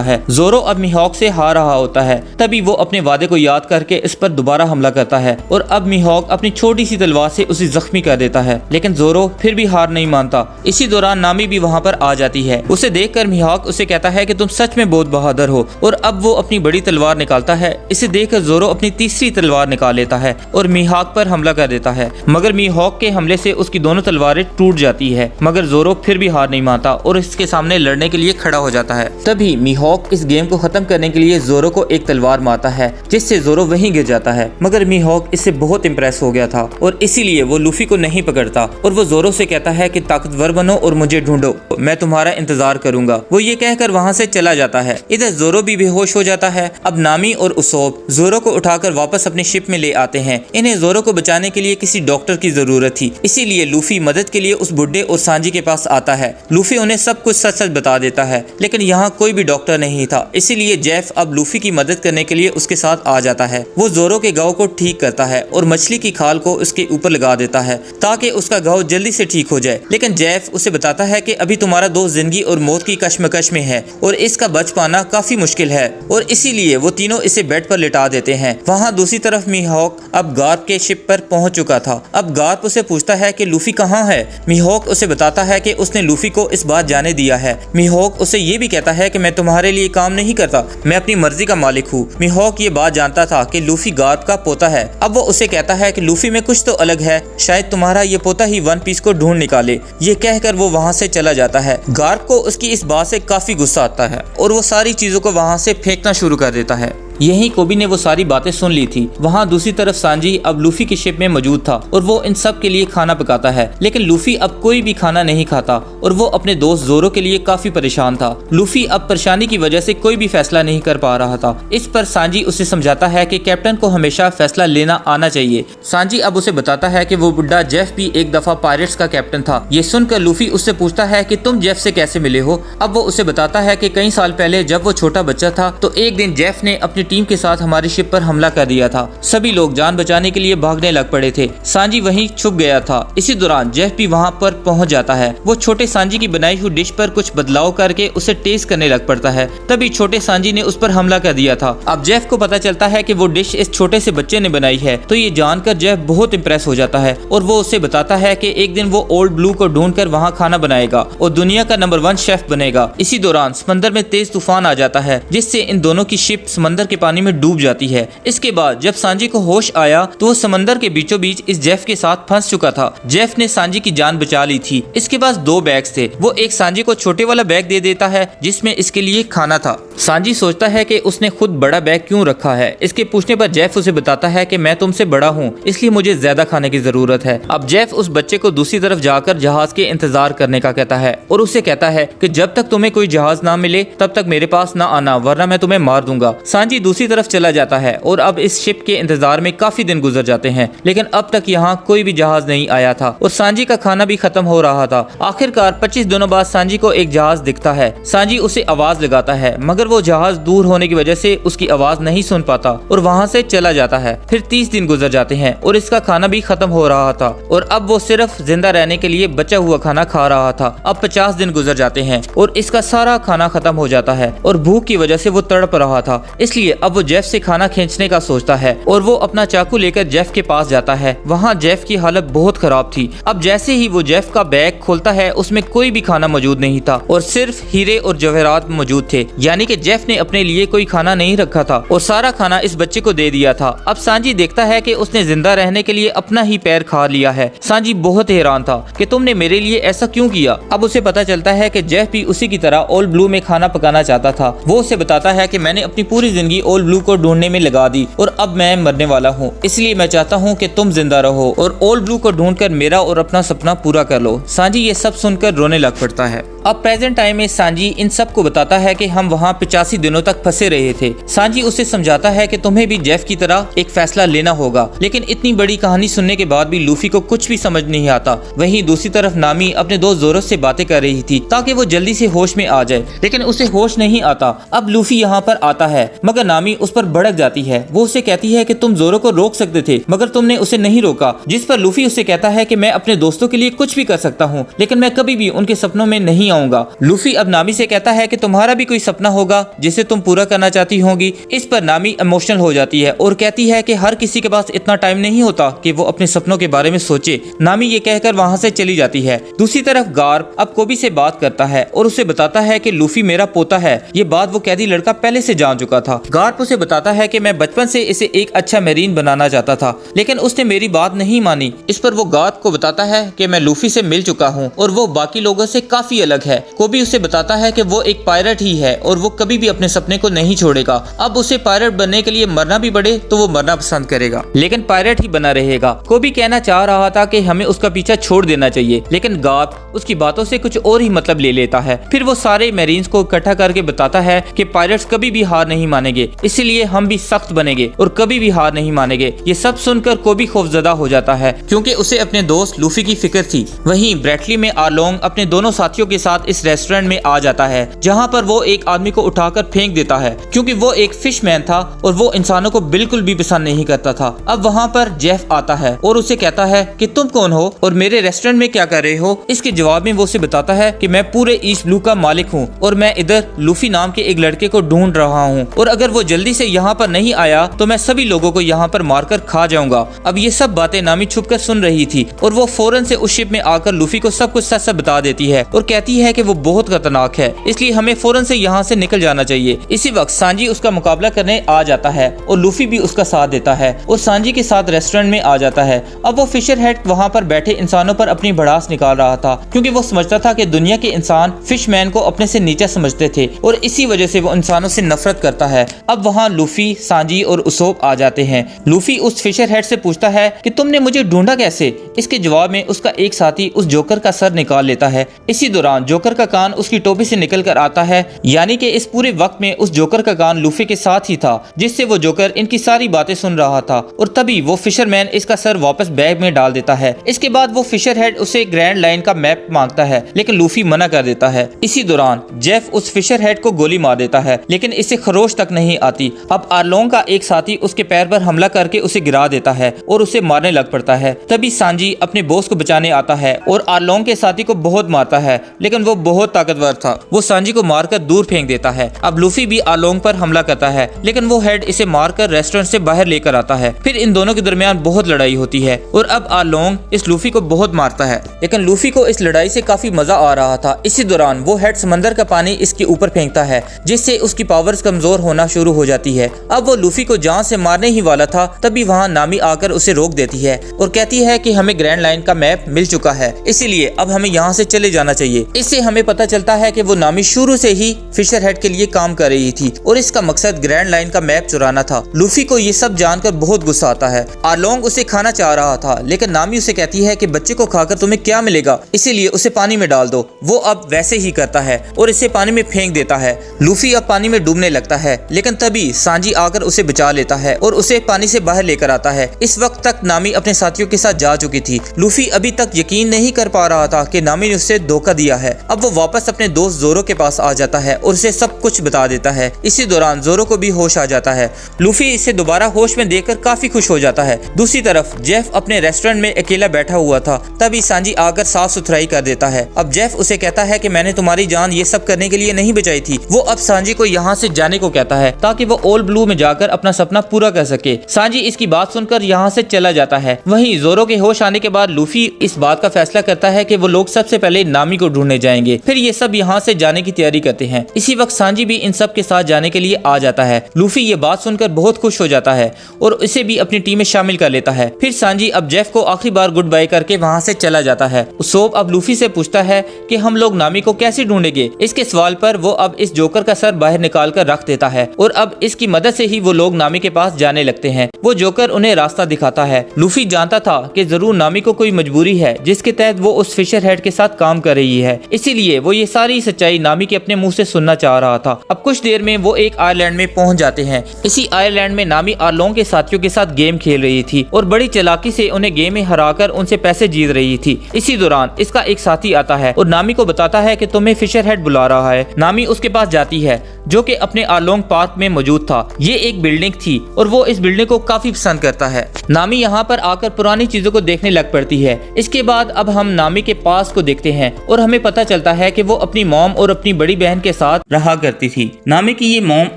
है। जोरो अब मीहॉक से हार रहा होता है, तभी वो अपने वादे को याद करके इस पर दोबारा हमला करता है और अब मीहॉक अपनी छोटी सी तलवार से उसे जख्मी कर देता है, लेकिन जोरो फिर भी हार नहीं मानता। इसी दौरान नामी भी वहाँ पर आ जाती है। उसे देखकर मीहॉक उसे कहता है कि तुम सच में बहुत बहादुर हो और अब वो अपनी बड़ी तलवार निकालता है। इसे देखकर जोरो अपनी तीसरी तलवार निकाल लेता है और मीहॉक पर हमला कर देता है, मगर मीहॉक के हमले से उसकी दोनों तलवारें टूट जाती है, मगर जोरो फिर भी हार नहीं मानता और इसके सामने लड़ने के लिए खड़ा हो जाता है। तभी मीहॉक इस गेम को खत्म करने के लिए जोरो को एक तलवार मारता है, जिससे जोरो वहीं गिर जाता है, मगर मीहॉक इससे बहुत इम्प्रेस हो गया था और इसीलिए वो लूफी को नहीं पकड़ता और वो जोरो से कहता है कि ताकतवर बनो और मुझे ढूंढो, मैं तुम्हारा इंतजार करूंगा। वो ये कहकर वहाँ से चला जाता है। इधर जोरो भी बेहोश हो जाता है। अब नामी और उसोप जोरो को उठाकर वापस अपनी शिप में ले आते हैं। इन्हें जोरो को बचाने के लिए किसी डॉक्टर की जरूरत थी, इसीलिए लूफी मदद के लिए उस बुड्ढे और सांजी के पास आता है। लूफी उन्हें सब कुछ सच सच बता देता है, लेकिन यहाँ कोई भी डॉक्टर नहीं था, इसीलिए जेफ अब लूफी की मदद करने के लिए उसके साथ आ जाता है। वो जोरो के घाव को ठीक करता है और मछली की खाल को उसके ऊपर लगा देता है ताकि उसका घाव जल्दी से ठीक हो जाए, लेकिन जेफ उसे बताता है कि अभी तुम्हारा दोस्त जिंदगी और मौत की कश्मकश में है और इसका बच पाना काफी मुश्किल है और इसीलिए वो तीनों इसे बेड पर लिटा देते हैं। वहाँ दूसरी तरफ मीहॉक अब गार्प के शिप पर पहुंच चुका था। अब गार्प उसे पूछता है कि लूफी कहाँ है। मीहॉक उसे बताता है कि उसने लूफी को इस बात जाने दिया है। मीहॉक उसे ये भी कहता है कि मैं तुम्हारे लिए काम नहीं करता, मैं अपनी मर्जी का मालिक हूँ। मीहॉक ये बात जानता था कि लूफी गार्प का पोता है। अब वो उसे कहता है कि लूफी में कुछ तो अलग है, शायद तुम्हारा ये पोता ही वन पीस को ढूंढ निकाले। ये कहकर वो वहाँ से चला जाता है। गार्प को उसकी इस बात से काफी गुस्सा आता है और वो सारी चीजों को वहाँ से फेंकना शुरू कर देता है। यहीं कोबी ने वो सारी बातें सुन ली थी। वहाँ दूसरी तरफ सांजी अब लूफी की शिप में मौजूद था और वो इन सब के लिए खाना पकाता है, लेकिन लूफी अब कोई भी खाना नहीं खाता और वो अपने दोस्त जोरो के लिए काफी परेशान था। लूफी अब परेशानी की वजह से कोई भी फैसला नहीं कर पा रहा था। इस पर सांजी उसे समझाता है कि कैप्टन को हमेशा फैसला लेना आना चाहिए। सांजी अब उसे बताता है कि वो बुढ़ा जेफ भी एक दफा पायरेट्स का कैप्टन था। ये सुनकर लूफी उससे पूछता है कि तुम जेफ से कैसे मिले हो। अब वो उसे बताता है कि कई साल पहले जब वो छोटा बच्चा था तो एक दिन जेफ ने अपनी टीम के साथ हमारी शिप पर हमला कर दिया था। सभी लोग जान बचाने के लिए भागने लग पड़े थे। सांजी वहीं छुप गया था। इसी दौरान जेफ भी वहां पर पहुंच जाता है। वो छोटे सांजी की बनाई हुई डिश पर कुछ बदलाव करके उसे टेस्ट करने लग पड़ता है। तभी छोटे सांजी ने उस पर हमला कर दिया था। अब जेफ को पता चलता है कि वो डिश इस छोटे से बच्चे ने बनाई है, तो ये जानकर जेफ बहुत इम्प्रेस हो जाता है और वो उसे बताता है कि एक दिन वो ओल्ड ब्लू को ढूंढकर वहाँ खाना बनाएगा और दुनिया का नंबर 1 शेफ बनेगा। इसी दौरान समंदर में तेज तूफान आ जाता है, जिससे इन दोनों की शिप समंदर के पानी में डूब जाती है। इसके बाद जब सांजी को होश आया तो वो समंदर के बीचों बीच इस जेफ के साथ फंस चुका था। जेफ ने सांजी की जान बचा ली थी। इसके पास 2 बैग्स थे। वो एक सांजी को छोटे वाला बैग दे देता है जिसमें इसके लिए खाना था। सांजी सोचता है कि उसने खुद बड़ा बैग क्यों रखा है। इसके पूछने पर जेफ उसे बताता है कि मैं तुमसे बड़ा हूँ, इसलिए मुझे ज्यादा खाने की जरूरत है। अब जेफ उस बच्चे को दूसरी तरफ जाकर जहाज के इंतजार करने का कहता है और उसे कहता है कि जब तक तुम्हें कोई जहाज ना मिले तब तक मेरे पास ना आना, वरना मैं तुम्हें मार दूंगा। सांजी दूसरी तरफ चला जाता है और अब इस शिप के इंतजार में काफी दिन गुजर जाते हैं, लेकिन अब तक यहाँ कोई भी जहाज नहीं आया था और सांजी का खाना भी खत्म हो रहा था। आखिरकार 25 दिनों बाद सांजी को एक जहाज दिखता है। सांजी उसे आवाज लगाता है, मगर वो जहाज दूर होने की वजह से उसकी आवाज नहीं सुन पाता और वहाँ से चला जाता है। फिर 30 दिन गुजर जाते हैं और इसका खाना भी खत्म हो रहा था और अब वो सिर्फ जिंदा रहने के लिए बचा हुआ खाना खा रहा था। अब 50 दिन गुजर जाते हैं और इसका सारा खाना खत्म हो जाता है और भूख की वजह से वो तड़प रहा था, इसलिए अब वो जेफ से खाना खींचने का सोचता है और वो अपना चाकू लेकर जेफ के पास जाता है। वहाँ जेफ की हालत बहुत खराब थी। अब जैसे ही वो जेफ का बैग खोलता है उसमें कोई भी खाना मौजूद नहीं था और सिर्फ हीरे और जवाहरात मौजूद थे, यानी कि जेफ ने अपने लिए कोई खाना नहीं रखा था और सारा खाना इस बच्चे को दे दिया था। अब सांजी देखता है कि उसने जिंदा रहने के लिए अपना ही पैर खा लिया है। सांजी बहुत हैरान था कि तुमने मेरे लिए ऐसा क्यों किया। अब उसे पता चलता है कि जेफ भी उसी की तरह ओल्ड ब्लू में खाना पकाना चाहता था। वो उसे बताता है कि मैंने अपनी पूरी जिंदगी ओल्ड ब्लू को ढूंढने में लगा दी और अब मैं मरने वाला हूँ, इसलिए मैं चाहता हूँ कि तुम जिंदा रहो और ओल्ड ब्लू को ढूंढकर मेरा और अपना सपना पूरा कर लो। सांजी ये सब सुनकर रोने लग पड़ता है। अब प्रेजेंट टाइम में सांजी इन सब को बताता है कि हम वहाँ 85 दिनों तक फंसे रहे थे। सांजी उसे समझाता है कि तुम्हें भी जेफ की तरह एक फैसला लेना होगा, लेकिन इतनी बड़ी कहानी सुनने के बाद भी लूफी को कुछ भी समझ नहीं आता। वहीं दूसरी तरफ नामी अपने दोस्त जोरो से बातें कर रही थी ताकि वो जल्दी से होश में आ जाए, लेकिन उसे होश नहीं आता। अब लूफी यहाँ पर आता है मगर नामी उस पर भड़क जाती है। वो उसे कहती है कि तुम जोरो को रोक सकते थे मगर तुमने उसे नहीं रोका, जिस पर लूफी उसे कहता है कि मैं अपने दोस्तों के लिए कुछ भी कर सकता हूँ, लेकिन मैं कभी भी उनके सपनों में नहीं आऊंगा। लूफी अब नामी से कहता है कि तुम्हारा भी कोई सपना होगा जिसे तुम पूरा करना चाहती होगी। इस पर नामी इमोशनल हो जाती है और कहती है कि हर किसी के पास इतना टाइम नहीं होता कि वो अपने सपनों के बारे में सोचे। नामी ये कहकर वहाँ से चली जाती है। दूसरी तरफ गार्प अब कोबी से बात करता है और उसे बताता है कि लूफी मेरा पोता है। ये बात वो कैदी लड़का पहले से जान चुका था। गार्प उसे बताता है कि मैं बचपन से इसे एक अच्छा मेरीन बनाना चाहता था, लेकिन उसने मेरी बात नहीं मानी। इस पर वो गार्प को बताता है कि मैं लूफी से मिल चुका हूँ और वो बाकी लोगों से काफी अलग है। कोबी उसे बताता है कि वो एक पायलट ही है और वो कभी भी अपने सपने को नहीं छोड़ेगा। अब उसे पायलट बनने के लिए मरना भी पड़े तो वो मरना पसंद करेगा, लेकिन पायलट ही बना रहेगा। कोबी कहना चाह रहा था कि हमें उसका पीछा छोड़ देना चाहिए, लेकिन गार्प उसकी बातों से कुछ और ही मतलब ले लेता है। फिर वो सारे मेरीन्स को इकट्ठा करके बताता है कि पायलट्स कभी भी हार नहीं मानेंगे, इसलिए हम भी सख्त बनेंगे और कभी भी हार नहीं मानेंगे। ये सब सुनकर कोबी खौफजदा हो जाता है क्योंकि उसे अपने दोस्त लूफी की फिक्र थी। वहीं ब्रेटली में आरलोंग अपने दोनों साथियों के साथ इस रेस्टोरेंट में आ जाता है, जहां पर वो एक आदमी को उठाकर फेंक देता है क्योंकि वो एक फिशमैन था और वो इंसानों को बिल्कुल भी पसंद नहीं करता था। अब वहां पर जेफ आता है और उसे कहता है कि तुम कौन हो और मेरे रेस्टोरेंट में क्या कर रहे हो। इसके जवाब में वो उसे बताता है कि मैं पूरे ईस्ट ब्लू का मालिक हूँ और मैं इधर लूफी नाम के एक लड़के को ढूंढ रहा हूँ और अगर वो जल्दी से यहाँ पर नहीं आया तो मैं सभी लोगों को यहाँ पर मारकर खा जाऊंगा। अब ये सब बातें नामी छुपकर सुन रही थी और वो फौरन से उस शिप में आकर लूफी को सब कुछ सच सच बता देती है और कहती है कि वो बहुत खतरनाक है, इसलिए हमें फौरन से यहाँ से निकल जाना चाहिए। इसी वक्त सांजी उसका मुकाबला करने आ जाता है और लूफी भी उसका साथ देता है और सांजी के साथ रेस्टोरेंट में आ जाता है। अब वो फिशर हेड वहाँ पर बैठे इंसानों पर अपनी भड़ास निकाल रहा था क्योंकि वो समझता था कि दुनिया के इंसान फिशमैन को अपने से नीचा समझते थे और इसी वजह से वो इंसानों से नफरत करता है। अब वहाँ लूफी, सांजी और उसोप आ जाते हैं। लूफी उस फिशर हेड से पूछता है कि तुमने मुझे ढूंढा कैसे। इसके जवाब में उसका एक साथी उस जोकर का सर निकाल लेता है। इसी दौरान जोकर का कान उसकी टोपी से निकल कर आता है, यानी कि इस पूरे वक्त में उस जोकर का कान लूफी के साथ ही था, जिससे वो जोकर इनकी सारी बातें सुन रहा था। और तभी वो फिशरमैन इसका सर वापस बैग में डाल देता है। इसके बाद वो फिशर हेड उसे ग्रैंड लाइन का मैप मांगता है, लेकिन लूफी मना कर देता है। इसी दौरान जेफ उस फिशर हेड को गोली मार देता है, लेकिन इसे खरोश तक नहीं आती। अब आरलोंग का एक साथी उसके पैर पर हमला करके उसे गिरा देता है और उसे मारने लग पड़ता है। तभी सांजी अपने बॉस को बचाने आता है और आरलोंग के साथी को बहुत मारता है, लेकिन वो बहुत ताकतवर था। वो सांजी को मारकर दूर फेंक देता है। अब लूफी भी आरलोंग पर हमला करता है, लेकिन वो हेड इसे मारकर रेस्टोरेंट से बाहर लेकर आता है। फिर इन दोनों के दरमियान बहुत लड़ाई होती है और अब आरलोंग इस लूफी को बहुत मारता है, लेकिन लूफी को इस लड़ाई से काफी मजा आ रहा था। इसी दौरान वो हेड समंदर का पानी इसके ऊपर फेंकता है, जिससे उसकी पावर्स कमजोर होना शुरू हो जाती है। अब वो लूफी को जान से मारने ही वाला था, तभी वहाँ नामी आकर उसे रोक देती है और कहती है कि हमें ग्रैंड लाइन का मैप मिल चुका है, इसीलिए अब हमें यहाँ से चले जाना चाहिए। इस इससे हमें पता चलता है कि वो नामी शुरू से ही फिशर हेड के लिए काम कर रही थी और इसका मकसद ग्रैंड लाइन का मैप चुराना था। लूफी को ये सब जानकर बहुत गुस्सा आता है। आरलोंग उसे खाना चाह रहा था, लेकिन नामी उसे कहती है कि बच्चे को खाकर तुम्हें क्या मिलेगा, इसीलिए उसे पानी में डाल दो। वो अब वैसे ही करता है और इसे पानी में फेंक देता है। लूफी अब पानी में डूबने लगता है, लेकिन तभी सांजी आकर उसे बचा लेता है और उसे पानी से बाहर लेकर आता है। इस वक्त तक नामी अपने साथियों के साथ जा चुकी थी। लूफी अभी तक यकीन नहीं कर पा रहा था कि नामी ने उसे धोखा दिया है। अब वो वापस अपने दोस्त जोरो के पास आ जाता है और उसे सब कुछ बता देता है। इसी दौरान जोरो को भी होश आ जाता है। लूफी इसे दोबारा होश में देखकर काफी खुश हो जाता है। दूसरी तरफ जेफ अपने रेस्टोरेंट में अकेला बैठा हुआ था, तभी सांजी आकर साफ सुथराई कर देता है। अब जेफ उसे कहता है कि मैंने तुम्हारी जान ये सब करने के लिए नहीं बचाई थी। वो अब सांजी को यहाँ से जाने को कहता है ताकि वो ओल ब्लू में जाकर अपना सपना पूरा कर सके। सांजी इसकी बात सुनकर यहाँ से चला जाता है। वहीं जोरो के होश आने के बाद लूफी इस बात का फैसला करता है कि वो लोग सबसे पहले नामी को ढूंढने जाएंगे। फिर ये सब यहाँ से जाने की तैयारी करते हैं। इसी वक्त सांजी भी इन सब के साथ जाने के लिए आ जाता है। लूफी ये बात सुनकर बहुत खुश हो जाता है और इसे भी अपनी टीम में शामिल कर लेता है। फिर सांजी अब जेफ को आखिरी बार गुड बाय करके वहाँ से चला जाता है। सोप अब लूफी से पूछता है कि हम लोग नामी को कैसे ढूंढेंगे। इसके सवाल पर वो अब इस जोकर का सर बाहर निकाल कर रख देता है और अब इसकी मदद से ही वो लोग नामी के पास जाने लगते हैं। वो जोकर उन्हें रास्ता दिखाता है। लूफी जानता था कि जरूर नामी को कोई मजबूरी है जिसके तहत वो उस फिशर हेड के साथ काम कर रही है, इसीलिए वो ये सारी सच्चाई नामी के अपने मुंह से सुनना चाह रहा था। अब कुछ देर में वो एक आयरलैंड में पहुंच जाते हैं। इसी आयरलैंड में नामी आरलोंग के साथियों के साथ गेम खेल रही थी और बड़ी चालाकी से उन्हें गेम में हराकर उनसे पैसे जीत रही थी। इसी दौरान इसका एक साथी आता है और नामी को बताता है कि तुम्हें फिशर हेड बुला रहा है। नामी उसके पास जाती है जो कि अपने आरलोंग पार्क में मौजूद था। ये एक बिल्डिंग थी और वो इस बिल्डिंग को काफी पसंद करता है। नामी यहाँ पर आकर पुरानी चीजों को देखने लग पड़ती है। इसके बाद अब हम नामी के पास को देखते हैं और हमें पता चलता है कि वो अपनी मॉम और अपनी बड़ी बहन के साथ रहा करती थी। नामी की ये मॉम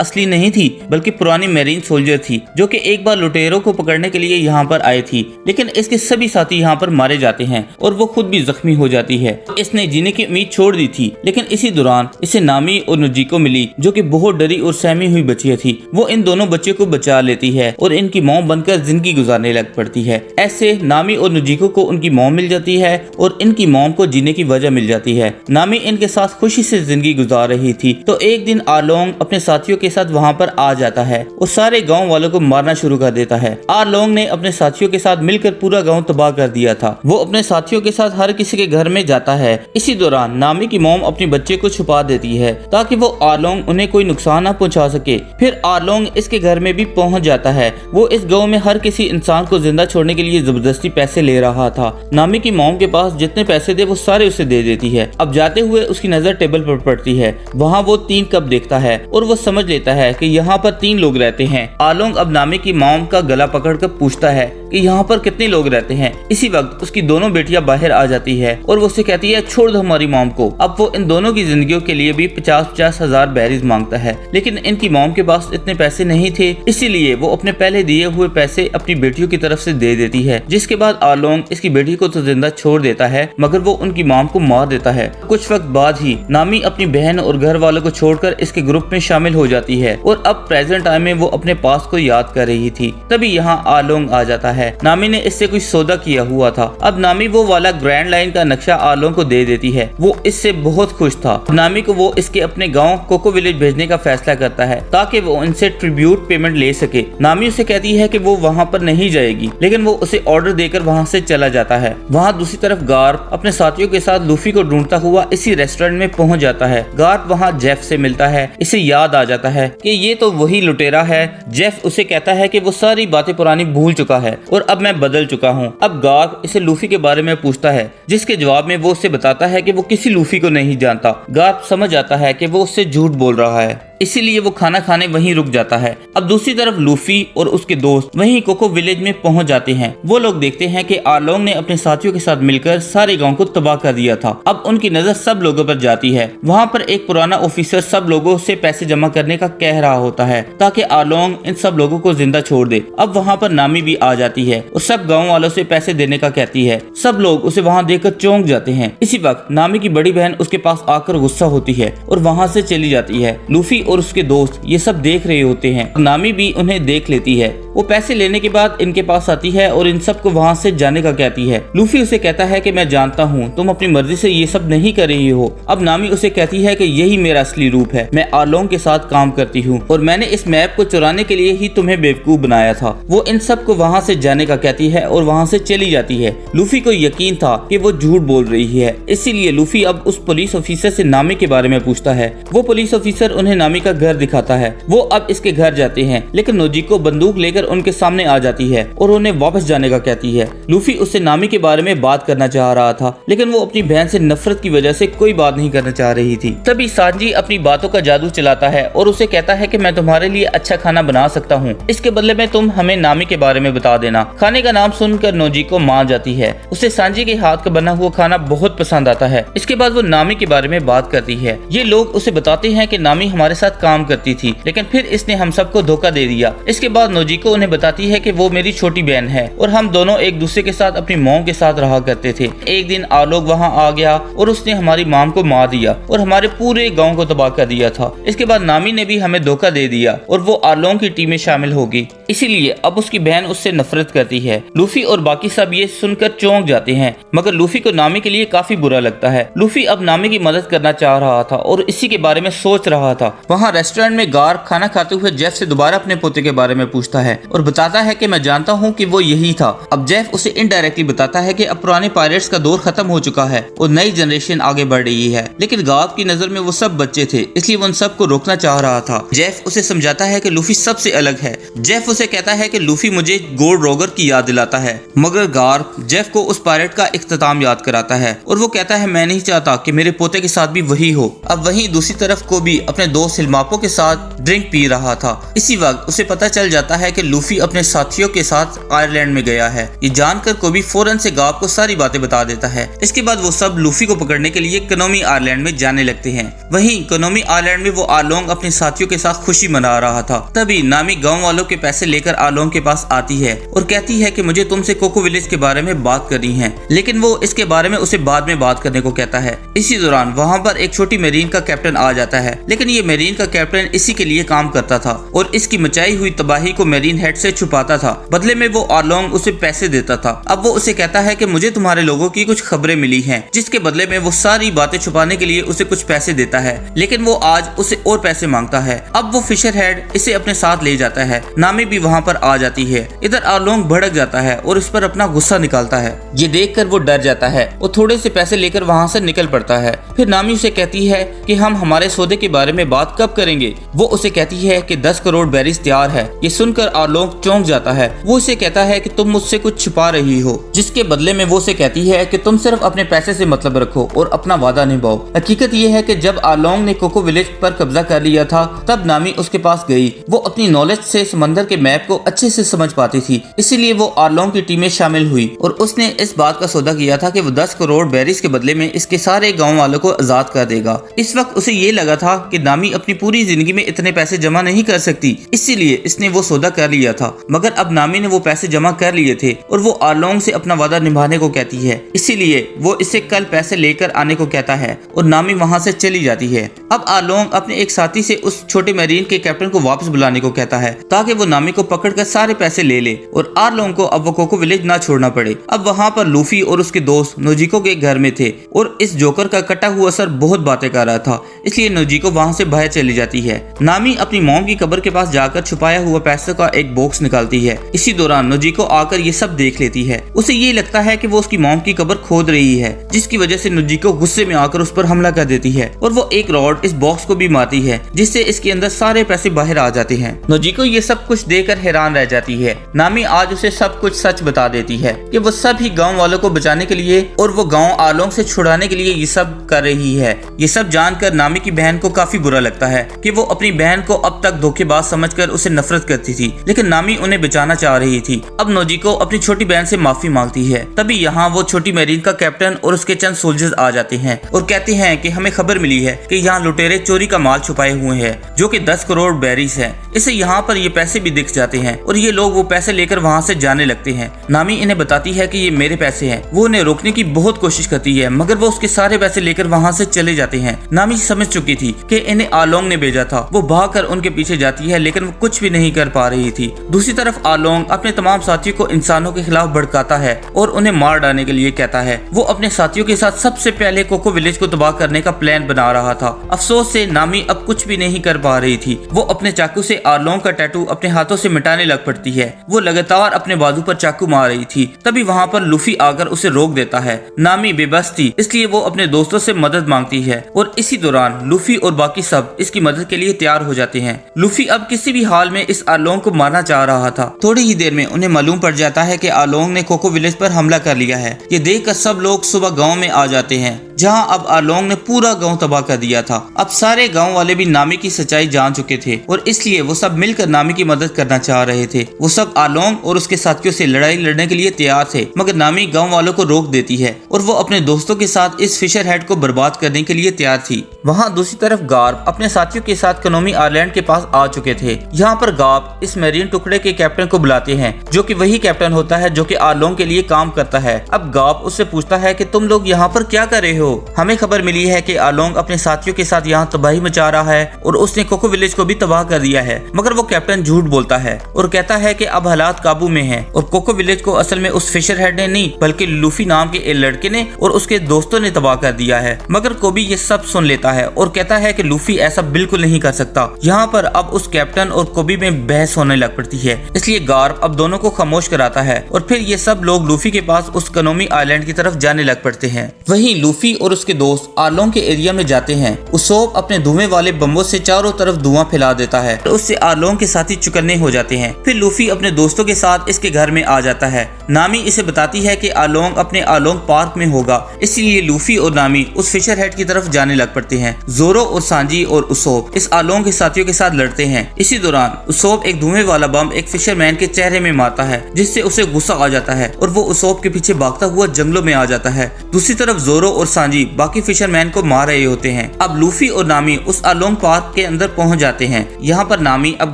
असली नहीं थी बल्कि पुरानी मेरीन सोल्जर थी जो कि एक बार लुटेरों को पकड़ने के लिए यहाँ पर आई थी, लेकिन इसके सभी साथी यहाँ पर मारे जाते हैं और वो खुद भी जख्मी हो जाती है। इसने जीने की उम्मीद छोड़ दी थी, लेकिन इसी दौरान इसे नामी और नुजिको मिली जो कि बहुत डरी और सहमी हुई बच्चियां थी। वो इन दोनों बच्चों को बचा लेती है और इनकी मॉम बनकर जिंदगी गुजारने लग पड़ती है। ऐसे नामी और नुजिको को उनकी मॉम मिल जाती है और इनकी मॉम को जीने की वजह मिल जाती है। नामी इनके साथ खुशी से जिंदगी गुजार रही थी तो एक दिन आरलोंग अपने साथियों के साथ वहाँ पर आ जाता है और सारे गाँव वालों को मारना शुरू कर देता है। आरलोंग ने अपने साथियों के साथ मिलकर पूरा गाँव तबाह कर दिया था। वो अपने साथियों के साथ हर किसी के घर में जाता है। इसी दौरान नामी की मॉम अपने बच्चे को छुपा देती है ताकि वो आरलोंग उन्हें कोई नुकसान न पहुंचा सके। फिर आरलोंग इसके घर में भी पहुंच जाता है। वो इस गांव में हर किसी इंसान को जिंदा छोड़ने के लिए जबरदस्ती पैसे ले रहा था। नामी की मॉम के पास जितने पैसे थे वो सारे उसे दे देती है। अब जाते हुए उसकी नजर टेबल पर पड़ती है। वहाँ वो 3 कप देखता है और वो समझ लेता है कि यहाँ पर 3 लोग रहते हैं। आरलोंग अब नामी की मॉम का गला पकड़कर पूछता है कि यहाँ पर कितने लोग रहते हैं। इसी वक्त उसकी दोनों बेटियां बाहर आ जाती है और वो उसे कहती है छोड़ दो हमारी मॉम को। अब वो इन दोनों की जिंदगियों के लिए भी 50-50 हजार बैरीज मांगता है, लेकिन इनकी मॉम के पास इतने पैसे नहीं थे, इसीलिए वो अपने पहले दिए हुए पैसे अपनी बेटियों की तरफ से दे देती है। जिसके बाद आरलोंग इसकी बेटी को तो जिंदा छोड़ देता है मगर वो उनकी मॉम को मार देता है। कुछ वक्त बाद ही नामी अपनी बहन और घर वालों को छोड़कर इसके ग्रुप में शामिल हो जाती है और अब प्रेजेंट टाइम में वो अपने पास को याद कर रही थी। तभी यहाँ आरलोंग आ जाता है। नामी ने इससे कुछ सौदा किया हुआ था। अब नामी वो वाला ग्रैंड लाइन का नक्शा आरलोंग को दे देती है। वो इससे बहुत खुश था। नामी को वो इसके अपने गांव कोको विलेज भेजने का फैसला करता है ताकि वो इनसे ट्रिब्यूट पेमेंट ले सके। नामी उसे कहती है कि वो वहाँ पर नहीं जाएगी, लेकिन वो उसे ऑर्डर देकर वहाँ से चला जाता है। वहाँ दूसरी तरफ गार्प अपने साथियों के साथ लूफी को ढूंढता हुआ इसी रेस्टोरेंट में पहुँच जाता है। गार्प वहाँ जेफ से मिलता है। इसे याद आ जाता है कि ये तो वही लुटेरा है। जेफ उसे कहता है कि वो सारी बातें पुरानी भूल चुका है और अब मैं बदल चुका हूँ। अब गार्प इसे लूफी के बारे में पूछता है, जिसके जवाब में वो उसे बताता है कि वो किसी लूफी को नहीं जानता। गार्प समझ आता है कि वो उससे झूठ बोल रहा है, इसीलिए वो खाना खाने वहीं रुक जाता है। अब दूसरी तरफ लूफी और उसके दोस्त वहीं कोको विलेज में पहुंच जाते हैं। वो लोग देखते हैं कि आरलोंग ने अपने साथियों के साथ मिलकर सारे गांव को तबाह कर दिया था। अब उनकी नजर सब लोगों पर जाती है। वहां पर एक पुराना ऑफिसर सब लोगों से पैसे जमा करने का कह रहा होता है ताकि आरलोंग इन सब लोगों को जिंदा छोड़ दे। अब वहाँ पर नामी भी आ जाती है और सब गाँव वालों से पैसे देने का कहती है। सब लोग उसे वहाँ देखकर चौंक जाते हैं। इसी वक्त नामी की बड़ी बहन उसके पास आकर गुस्सा होती है और वहाँ से चली जाती है। लूफी और उसके दोस्त ये सब देख रहे होते हैं। नामी भी उन्हें देख लेती है वो पैसे लेने के बाद इनके पास आती है और इन सबको वहाँ से जाने का कहती है। लूफी उसे कहता है कि मैं जानता हूँ तुम अपनी मर्जी से ये सब नहीं कर रही हो। अब नामी उसे कहती है कि यही मेरा असली रूप है, मैं आलोंग के साथ काम करती हूँ और मैंने इस मैप को चुराने के लिए ही तुम्हें बेवकूफ बनाया था। वो इन सबको वहाँ से जाने का कहती है और वहाँ से चली जाती है। लूफी को यकीन था कि वो झूठ बोल रही है, इसीलिए लूफी अब उस पुलिस ऑफिसर से नामी के बारे में पूछता है। वो पुलिस ऑफिसर उन्हें नामी का घर दिखाता है। वो अब इसके घर जाते हैं, लेकिन नोजिको बंदूक लेकर उनके सामने आ जाती है और उन्हें वापस जाने का कहती है। लूफी उससे नामी के बारे में बात करना चाह रहा था, लेकिन वो अपनी बहन से नफरत की वजह से कोई बात नहीं करना चाह रही थी। तभी सांजी अपनी बातों का जादू चलाता है और उसे कहता है कि मैं तुम्हारे लिए अच्छा खाना बना सकता हूँ, इसके बदले में तुम हमें नामी के बारे में बता देना। खाने का नाम सुनकर नोजिको मान जाती है। उसे सांजी के हाथ का बना हुआ खाना बहुत पसंद आता है। इसके बाद वो नामी के बारे में बात करती है। ये लोग उसे बताते हैं कि नामी हमारे साथ काम करती थी, लेकिन फिर इसने हम सबको धोखा दे दिया। इसके बाद नोजिको उन्हें बताती है कि वो मेरी छोटी बहन है और हम दोनों एक दूसरे के साथ अपनी मॉम के साथ रहा करते थे। एक दिन आलोक वहाँ आ गया और उसने हमारी मॉम को मार दिया और हमारे पूरे गाँव को तबाह कर दिया था। इसके बाद नामी ने भी हमें धोखा दे दिया और वो आलोक की टीम में शामिल होगी, इसीलिए अब उसकी बहन उससे नफरत करती है। लूफी और बाकी सब ये सुनकर चौंक जाते हैं, मगर लूफी को नामी के लिए काफी बुरा लगता है। लूफी अब नामी की मदद करना चाह रहा था और इसी के बारे में सोच रहा था। वहाँ रेस्टोरेंट में गार खाना खाते हुए जेफ से दोबारा अपने पोते के बारे में पूछता है और बताता है कि मैं जानता हूँ कि वो यही था। अब जेफ उसे इनडायरेक्टली बताता है कि अब पुराने पायरेट्स का दौर खत्म हो चुका है और नई जनरेशन आगे बढ़ रही है, लेकिन गाब की नजर में वो सब बच्चे थे, इसलिए वो उन सबको रोकना चाह रहा था। जेफ उसे समझाता है कि लूफी सबसे अलग है। जेफ उसे कहता है कि लूफी मुझे गोल्ड रोगर की याद दिलाता है, मगर गार जेफ को उस पायरेट का इख्तिताम याद कराता है और वो कहता है मैं नहीं चाहता कि मेरे पोते के साथ भी वही हो। अब वहीं दूसरी तरफ को भी अपने दोस्त हिलमापो के साथ ड्रिंक पी रहा था। इसी वक्त उसे पता चल जाता है कि लूफी अपने साथियों के साथ आयरलैंड में गया है। ये जानकर कोबी फौरन से गाब को सारी बातें बता देता है। इसके बाद वो सब लूफी को पकड़ने के लिए कोनोमी आयरलैंड में जाने लगते हैं। वहीं कोनोमी आयरलैंड में वो आलोंग अपने साथियों के साथ खुशी मना रहा था। तभी नामी गाँव वालों के पैसे लेकर आलोंग के पास आती है और कहती है कि मुझे तुमसे कोको विलेज के बारे में बात करनी है, लेकिन वो इसके बारे में उसे बाद में बात करने को कहता है। इसी दौरान वहाँ पर एक छोटी मेरीन का कैप्टन आ जाता है, लेकिन ये मेरीन का कैप्टन इसी के लिए काम करता था और इसकी मचाई हुई तबाही को मेरीन हेड से छुपाता था। बदले में वो आलोंग उसे पैसे देता था। अब वो उसे कहता है कि मुझे तुम्हारे लोगों की कुछ खबरें मिली हैं, जिसके बदले में वो सारी बातें छुपाने के लिए उसे कुछ पैसे देता है, लेकिन वो आज उसे और पैसे मांगता है। अब वो फिशर हेड इसे अपने साथ ले जाता है। नामी भी वहाँ पर आ जाती है। इधर आलोंग भड़क जाता है और उस पर अपना गुस्सा निकालता है। ये देखकर वो डर जाता है। वो थोड़े से पैसे लेकर वहाँ से निकल पड़ता है। फिर नामी उसे कहती है कि हम हमारे सौदे के बारे में बात कब करेंगे। वो उसे कहती है कि 10 करोड़ बेरीज तैयार है। ये सुनकर आलोंग चौंक जाता है। वो उसे कहता है कि तुम मुझसे कुछ छिपा रही हो, जिसके बदले में वो उसे कहती है कि तुम सिर्फ अपने पैसे से मतलब रखो और अपना वादा निभाओ। हकीकत ये है कि जब आलोंग ने कोको विलेज पर कब्जा कर लिया था, तब नामी उसके पास गई। वो अपनी नॉलेज से समंदर के मैप को अच्छे से समझ पाती थी, इसीलिए वो आलोंग की टीम में शामिल हुई और उसने इस बात का सौदा किया था कि वो 10 करोड़ बेरीज के बदले में इसके सारे गांव वालों को आजाद कर देगा। इस वक्त उसे ये लगा था कि नामी अपनी पूरी जिंदगी में इतने पैसे जमा नहीं कर सकती, इसीलिए इसने वो सौदा कर लिया था। मगर अब नामी ने वो पैसे जमा कर लिए थे और वो आलोंग से अपना वादा निभाने को कहती है, इसीलिए वो इसे कल पैसे लेकर आने को कहता है और नामी वहाँ से चली जाती है। अब आलोंग अपने एक साथी से उस छोटे मरीन के कैप्टन को वापस बुलाने को कहता है, ताकि वो नामी को पकड़कर सारे पैसे ले ले और आलोंग को अब वो कोको विलेज ना छोड़ना पड़े। अब वहाँ पर लूफी और उसके दोस्त नोजिको के घर में थे और इस जोकर का कटा हुआ सर बहुत बातें कर रहा था, इसलिए नोजिको वहाँ से बाहर चली जाती है। नामी अपनी मॉम की कब्र के पास जाकर छुपाया हुआ पैसों का एक बॉक्स निकालती है। इसी दौरान नोजिको आकर ये सब देख लेती है। उसे ये लगता है कि वो उसकी मॉम की कब्र खोद रही है, जिसकी वजह से नोजिको गुस्से में आकर उस पर हमला कर देती है और वो एक रॉड इस बॉक्स को भी मारती है, जिससे इसके अंदर सारे पैसे बाहर आ जाते हैं। नोजिको ये सब कुछ देखकर हैरान रह जाती है। नामी आज उसे सब कुछ सच बता देती है कि वो सभी गांव वालों को बचाने के लिए और वो गांव आलोंग से छुड़ाने के लिए ये सब कर रही है। ये सब जानकर नामी की बहन को काफी बुरा लगता है कि वो अपनी बहन को अब तक धोखेबाज समझकर उसे नफरत करती थी, लेकिन नामी उन्हें बचाना चाह रही थी। अब नोजिको अपनी छोटी बहन से माफी मांगती है। तभी यहाँ वो छोटी मेरीन का कैप्टन और उसके चंद सोल्जर्स आ जाते हैं और कहते हैं कि हमें खबर मिली है कि यहाँ लुटेरे चोरी का माल छुपाए हुए हैं, जो कि 10 करोड़ बेरीज है। इसे यहाँ पर ये पैसे भी दिख जाते हैं और ये लोग वो पैसे लेकर वहाँ से जाने लगते हैं। नामी इन्हें बताती है कि ये मेरे पैसे हैं। वो उन्हें रोकने की बहुत कोशिश करती है मगर वो उसके सारे पैसे लेकर वहाँ से चले जाते हैं। नामी समझ चुकी थी कि इन्हें आलोंग ने भेजा था। वो भागकर उनके पीछे जाती है लेकिन वो कुछ भी नहीं कर पा रही थी। दूसरी तरफ आलोंग अपने तमाम साथियों को इंसानों के खिलाफ भड़काता है और उन्हें मार डालने के लिए कहता है। वो अपने साथियों के साथ सबसे पहले कोको विलेज को तबाह करने का प्लान बना रहा था। अफसोस से नामी अब कुछ भी नहीं कर पा रही थी। वो अपने चाकू से आलोंग का टैटू अपने हाथों से मिटाने लग पड़ती है। वो लगातार अपने बाजू पर चाकू मार रही थी। तभी वहाँ पर लूफी आकर उसे रोक देता है। नामी बेबस थी इसलिए वो अपने दोस्तों से मदद मांगती है और इसी दौरान लूफी और बाकी सब इसकी मदद के लिए तैयार हो जाते हैं। लूफी अब किसी भी हाल में इस आलोंग को मारना चाह रहा था। थोड़ी ही देर में उन्हें मालूम पड़ जाता है कि आलोंग ने कोको विलेज पर हमला कर लिया है। ये देखकर सब लोग सुबह गांव में आ जाते हैं जहां अब आलोंग ने पूरा गांव तबाह कर दिया था। अब सारे गांव वाले भी नामी की सच्चाई जान चुके थे और इसलिए वो सब मिलकर नामी की मदद करना चाह रहे थे। वो सब आलोंग और उसके साथियों से लड़ाई लड़ने के लिए तैयार थे मगर नामी गांव वालों को रोक देती है और वो अपने दोस्तों के साथ इस फिशर हेड को बर्बाद करने के लिए तैयार थी। वहाँ दूसरी तरफ गार्ब अपने साथियों के साथ कनोमी आइलैंड के पास आ चुके थे। यहाँ पर गार्ब इस मैरीन टुकड़े के कैप्टन को बुलाते हैं जो कि वही कैप्टन होता है जो कि आलोंग के लिए काम करता है। अब गार्ब उससे पूछता है कि तुम लोग यहाँ पर क्या कर रहे हो? हमें खबर मिली है कि आलोंग अपने साथियों के साथ यहाँ तबाही मचा रहा है और उसने कोको विलेज को भी तबाह कर दिया है। मगर वो कैप्टन झूठ बोलता है और कहता है कि अब हालात काबू में हैं और कोको विलेज को असल में उस फिशर हेड ने नहीं बल्कि लूफी नाम के एक लड़के ने और उसके दोस्तों ने तबाह कर दिया है। मगर कोबी ये सब सुन लेता है और कहता है कि लूफी ऐसा बिल्कुल नहीं कर सकता। यहाँ पर अब उस कैप्टन और कोबी में बहस होने लग पड़ती है। इसलिए गार्ब अब दोनों को खामोश कराता है और फिर ये सब लोग लूफी के पास उस कनोमी आइलैंड की तरफ जाने लग पड़ते हैं। वहीं लूफी और उसके दोस्त आलोंग के एरिया में जाते हैं। उसोब अपने धुएं वाले बम्बों से चारों तरफ धुआं फैला देता है तो उससे आलोंग के साथी चुकन्ने हो जाते हैं। फिर लूफी अपने दोस्तों के साथ इसके घर में आ जाता है। नामी इसे बताती है कि आलोंग अपने आलोंग पार्क में होगा, इसलिए लूफी और नामी उस फिशर हेड की तरफ जाने लग पड़ते हैं। जोरो और सांजी और उसोब इस आलोंग के साथियों के साथ लड़ते हैं। इसी दौरान उसोब एक धुएं वाला बम एक फिशरमैन के चेहरे में मारता है जिससे उसे गुस्सा आ जाता है और वो उसोब के पीछे भागता हुआ जंगलों में आ जाता है। दूसरी तरफ जोरो और सांजी बाकी फिशरमैन को मार रहे होते हैं। अब लूफी और नामी उस आलोंग पार्क के अंदर पहुंच जाते हैं। यहाँ पर नामी अब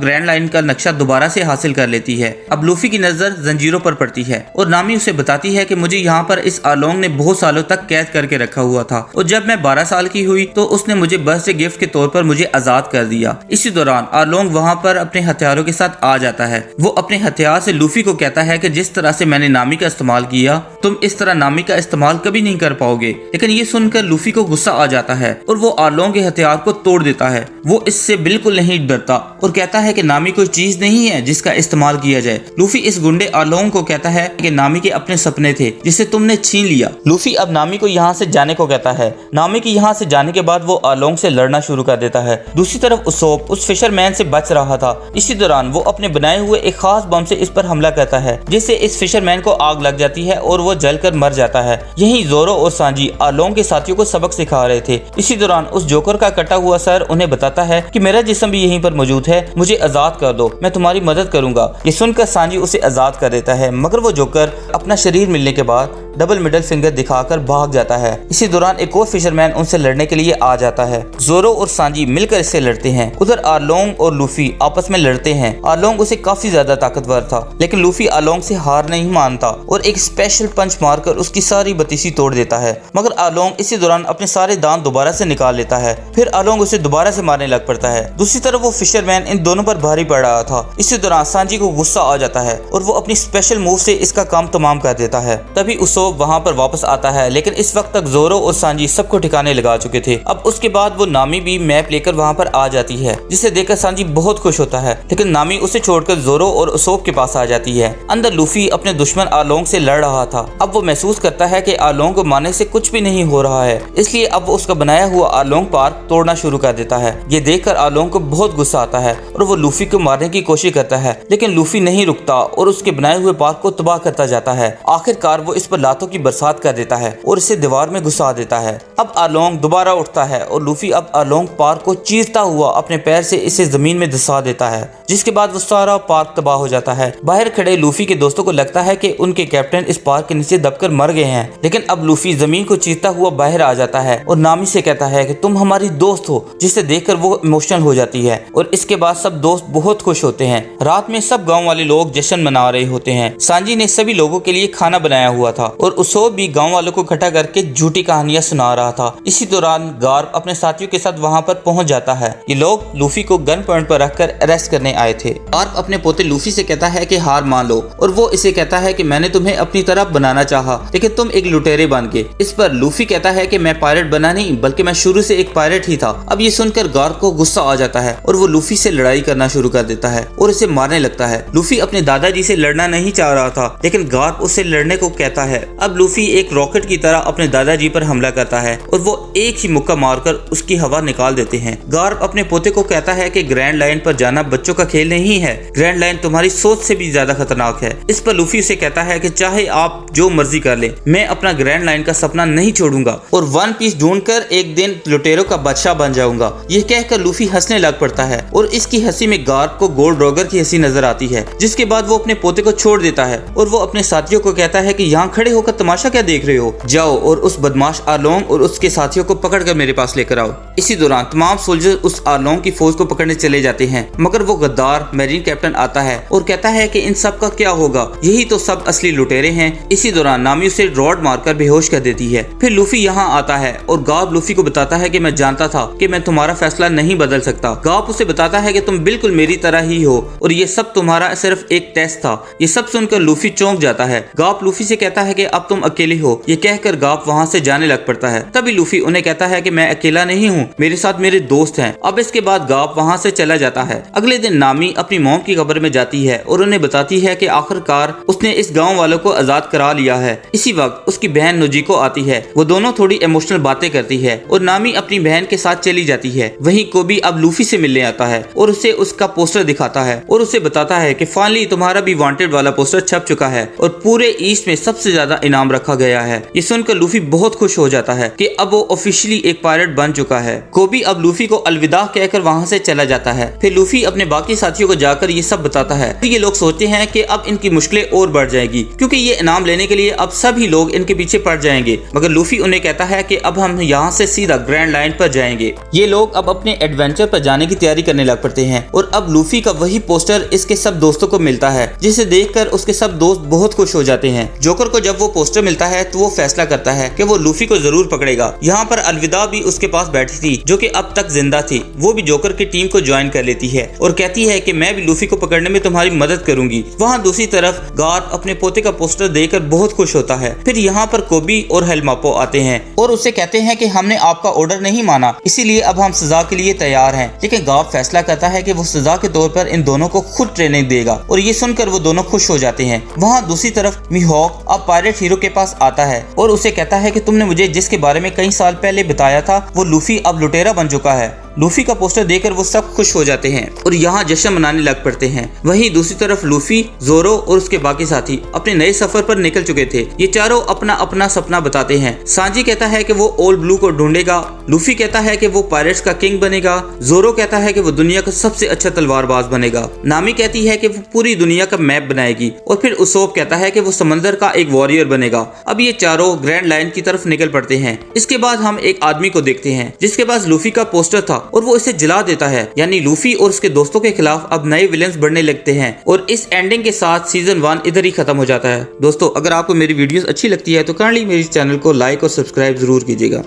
ग्रैंड लाइन का नक्शा दोबारा से हासिल कर लेती है। अब लूफी की नजर जंजीरों पर पड़ती है और नामी उसे बताती है कि मुझे यहाँ पर इस आलोंग ने बहुत सालों तक कैद करके रखा हुआ था और जब मैं 12 साल की हुई तो उसने मुझे बर्थडे गिफ्ट के तौर पर मुझे आजाद कर दिया। इसी दौरान आलोंग वहाँ पर अपने हथियारों के साथ आ जाता है। वो अपने हथियार से लूफी को कहता है कि जिस तरह से मैंने नामी का इस्तेमाल किया तुम इस तरह नामी का इस्तेमाल कभी नहीं कर पाओगे। लेकिन ये सुनकर लूफी को गुस्सा आ जाता है और वो आलोंग के हथियार को तोड़ देता है। वो इससे बिल्कुल नहीं डरता और कहता है कि नामी कोई चीज नहीं है जिसका इस्तेमाल किया जाए। लूफी इस गुंडे आलोंग को कहता है कि नामी के अपने सपने थे जिसे तुमने छीन लिया। लूफी अब नामी को यहाँ से जाने को कहता है। नामी की यहाँ से जाने के बाद वो आलोंग से लड़ना शुरू कर देता है। दूसरी तरफ उसोब उस फिशरमैन से बच रहा था। इसी दौरान वो अपने बनाए हुए एक खास बम से इस पर हमला करता है जिससे इस फिशरमैन को आग लग जाती है और वो जलकर मर जाता है। यहीं जोरो और सांजी आलोंग के साथियों को सबक सिखा रहे थे। इसी दौरान उस जोकर का कटा हुआ सर उन्हें बताता है कि मेरा जिस्म भी यहीं पर मौजूद है, मुझे आजाद कर दो, मैं तुम्हारी मदद करूंगा। ये सुनकर सांजी उसे आजाद कर देता है मगर वो जोकर अपना शरीर मिलने के बाद डबल मिडल फिंगर दिखाकर भाग जाता है। इसी दौरान एक और फिशरमैन उनसे लड़ने के लिए आ जाता है। जोरो और सांजी मिलकर इससे लड़ते हैं। उधर आलोंग और लूफी आपस में लड़ते हैं। आलोंग उसे काफी ज्यादा ताकतवर था लेकिन लूफी आलोंग से हार नहीं मानता और एक स्पेशल पंच मारकर उसकी सारी बतीसी तोड़ देता है। मगर आलोंग इसी दौरान अपने सारे दांत दोबारा से निकाल लेता है। फिर आलोंग उसे दोबारा से मारने लग पड़ता है। दूसरी तरफ वो फिशरमैन इन दोनों पर भारी पड़ रहा था। इसी दौरान सांजी को गुस्सा आ जाता है और वो अपनी स्पेशल मूव से इसका काम तमाम कर देता है। तभी उसोब वहाँ पर वापस आता है लेकिन इस वक्त तक जोरो और सांजी सबको ठिकाने लगा चुके थे। अब उसके बाद वो नामी भी मैप लेकर वहाँ पर आ जाती है जिसे देखकर सांजी बहुत खुश होता है लेकिन नामी उसे छोड़कर जोरो और उसोब के पास आ जाती है। अंदर लूफी अपने दुश्मन आलोंग से लड़ रहा था। अब वो महसूस करता है कि आलोंग को मारने से कुछ भी नहीं हो रहा है, इसलिए अब वो उसका बनाया हुआ आलोंग पार्क तोड़ना शुरू कर देता है। ये देखकर आलोंग को बहुत गुस्सा आता है और वो लूफी को मारने की कोशिश करता है लेकिन लूफी नहीं रुकता और उसके बनाए हुए पार्क को तबाह करता जाता है। आखिरकार वो इस पर लात लातों की बरसात कर देता है और इसे दीवार में घुसा देता है। अब आलोंग दोबारा उठता है और लूफी अब आलोंग पार्क को चीरता हुआ अपने पैर से इसे जमीन में धंसा देता है, जिसके बाद वो सारा पार्क तबाह हो जाता है। बाहर खड़े लूफी के दोस्तों को लगता है कि उनके कैप्टन इस पार्क के नीचे दबकर मर गए हैं, लेकिन अब लूफी जमीन को चीरता हुआ बाहर आ जाता है और नामी से कहता है कि तुम हमारी दोस्त हो, जिसे देखकर वो इमोशनल हो जाती है। और इसके बाद सब दोस्त बहुत खुश होते हैं। रात में सब गाँव वाले लोग जश्न मना रहे होते हैं। सांजी ने सभी लोगों के लिए खाना बनाया हुआ था और उसोब भी गाँव वालों को इकट्ठा करके झूठी कहानियां सुना रहा था। इसी दौरान गार्प अपने साथियों के साथ वहाँ पर पहुँच जाता है। ये लोग लूफी को गन पॉइंट पर रखकर अरेस्ट करने आए थे। गार्प अपने पोते लूफी से कहता है कि हार मान लो और वो इसे कहता है कि मैंने तुम्हें अपनी तरफ बनाना चाहा, लेकिन तुम एक लुटेरे बन गए। इस पर लूफी कहता है कि मैं पायरेट बना नहीं, बल्कि मैं शुरू से एक पायरेट ही था। अब ये सुनकर गार्प को गुस्सा आ जाता है और वो लूफी से लड़ाई करना शुरू कर देता है और इसे मारने लगता है। लूफी अपने दादाजी से लड़ना नहीं चाह रहा था, लेकिन गार्प उसे लड़ने को कहता है। अब लूफी एक रॉकेट की तरह अपने दादाजी पर हमला करता है और वो एक ही मुक्का मारकर उसकी हवा निकाल देते हैं। गार्प अपने पोते को कहता है कि ग्रैंड लाइन पर जाना बच्चों का खेल नहीं है, ग्रैंड लाइन तुम्हारी सोच से भी ज्यादा खतरनाक है। इस पर लूफी उसे कहता है कि चाहे आप जो मर्जी कर ले, मैं अपना ग्रैंड लाइन का सपना नहीं छोड़ूंगा और वन पीस ढूंढकर एक दिन लुटेरों का बादशाह बन जाऊंगा। यह कहकर लूफी हंसने लग पड़ता है और इसकी हंसी में गार्प को गोल्ड रोगर की हंसी नजर आती है, जिसके बाद वो अपने पोते को छोड़ देता है और वो अपने साथियों को कहता है कि यहाँ खड़े होकर तमाशा क्या देख रहे हो, जाओ और उस बदमाश आलोंग और उसके साथियों को पकड़कर मेरे पास लेकर आओ। इसी दौरान तमाम सोल्जर उस आलोंग की फौज को पकड़ने चले जाते हैं, मगर वो गद्दार मैरीन कैप्टन आता है और कहता है कि इन सब का क्या होगा, यही तो सब असली लुटेरे हैं। इसी दौरान नामी उसे रॉड मारकर बेहोश कर देती है। फिर लूफी यहाँ आता है और गार्प लूफी को बताता है कि मैं जानता था कि मैं तुम्हारा फैसला नहीं बदल सकता। गार्प उसे बताता है कि तुम बिल्कुल मेरी तरह ही हो और ये सब तुम्हारा सिर्फ एक टेस्ट था। ये सब सुनकर लूफी चौंक जाता है। गार्प लूफी से कहता है कि अब तुम अकेले हो। ये कहकर गार्प वहाँ से जाने लग पड़ता है। तभी लूफी उन्हें कहता है कि मैं अकेला नहीं हूँ, मेरे साथ मेरे दोस्त हैं। अब इसके बाद गार्प वहाँ से चला जाता है। अगले दिन नामी अपनी मॉम की कब्र में जाती है और उन्हें बताती है कि आखिरकार उसने इस गाँव वालों को आजाद करा लिया है। इसी वक्त उसकी बहन नोजिको आती है। वो दोनों थोड़ी इमोशनल बातें करती है और नामी अपनी बहन के साथ चली जाती है। वहीं कोबी अब लूफी से मिलने आता है और उसे उसका पोस्टर दिखाता है और उसे बताता है कि फाइनली तुम्हारा भी वांटेड वाला पोस्टर छप चुका है और पूरे ईस्ट में सबसे ज्यादा इनाम रखा गया है। ये सुनकर लूफी बहुत खुश हो जाता है कि अब वो ऑफिशियली एक पायरेट बन चुका है। कोबी अब लूफी को अलविदा कहकर वहाँ से चला जाता है। फिर लूफी अपने बाकी साथियों को जाकर ये सब बताता है। फिर ये लोग सोचते हैं कि अब इनकी मुश्किलें और बढ़ जाएगी, क्योंकि ये इनाम लेने के लिए अब सभी लोग इनके पीछे पड़ जाएंगे। मगर लूफी उन्हें कहता है कि अब हम यहाँ से सीधा ग्रैंड लाइन पर जाएंगे। ये लोग अब अपने एडवेंचर पर जाने की तैयारी करने लग पड़ते हैं और अब लूफी का वही पोस्टर इसके सब दोस्तों को मिलता है, जिसे देखकर उसके सब दोस्त बहुत खुश हो जाते हैं। जोकर को जब वो पोस्टर मिलता है तो वो फैसला करता है कि वो लूफी को जरूर पकड़ेगा। यहाँ पर अलविदा भी उसके पास बैठी थी, जो कि अब तक जिंदा थी। वो भी जोकर की टीम को ज्वाइन कर लेती है और कहती है कि मैं भी लूफी को पकड़ने में तुम्हारी मदद करूंगी। वहाँ दूसरी तरफ गार्प अपने पोते का पोस्टर देखकर बहुत खुश होता है। फिर यहाँ पर कोबी और हेलमापो आते हैं और उससे कहते हैं कि हमने आपका ऑर्डर नहीं माना, इसीलिए अब हम सजा के लिए तैयार हैं। लेकिन गार्प फैसला करता है कि वो सजा के तौर पर इन दोनों को खुद ट्रेनिंग देगा और ये सुनकर वो दोनों खुश हो जाते हैं। वहाँ दूसरी तरफ मीहॉक अब पायरेट हीरो के पास आता है और उसे कहता है कि तुमने मुझे जिसके बारे में कई साल पहले बताया था, वो लूफी अब लुटेरा बन चुका है। लूफी का पोस्टर देखकर वो सब खुश हो जाते हैं और यहाँ जश्न मनाने लग पड़ते हैं। वहीं दूसरी तरफ लूफी, जोरो और उसके बाकी साथी अपने नए सफर पर निकल चुके थे। ये चारों अपना अपना सपना बताते हैं। सांजी कहता है कि वो ओल ब्लू को ढूंढेगा, लूफी कहता है कि वो पायरेट्स का किंग बनेगा, जोरो कहता है कि वो दुनिया का सबसे अच्छा तलवारबाज बनेगा, नामी कहती है कि वो पूरी दुनिया का मैप बनाएगी और फिर उसोब कहता है कि वो समंदर का एक वॉरियर बनेगा। अब ये चारों ग्रैंड लाइन की तरफ निकल पड़ते हैं। इसके बाद हम एक आदमी को देखते हैं जिसके पास लूफी का पोस्टर था और वो इसे जला देता है। यानी लूफी और उसके दोस्तों के खिलाफ अब नए विलेंस बढ़ने लगते हैं और इस एंडिंग के साथ सीजन 1 इधर ही खत्म हो जाता है। दोस्तों, अगर आपको मेरी वीडियोस अच्छी लगती है तो काइंडली मेरे चैनल को लाइक और सब्सक्राइब जरूर कीजिएगा।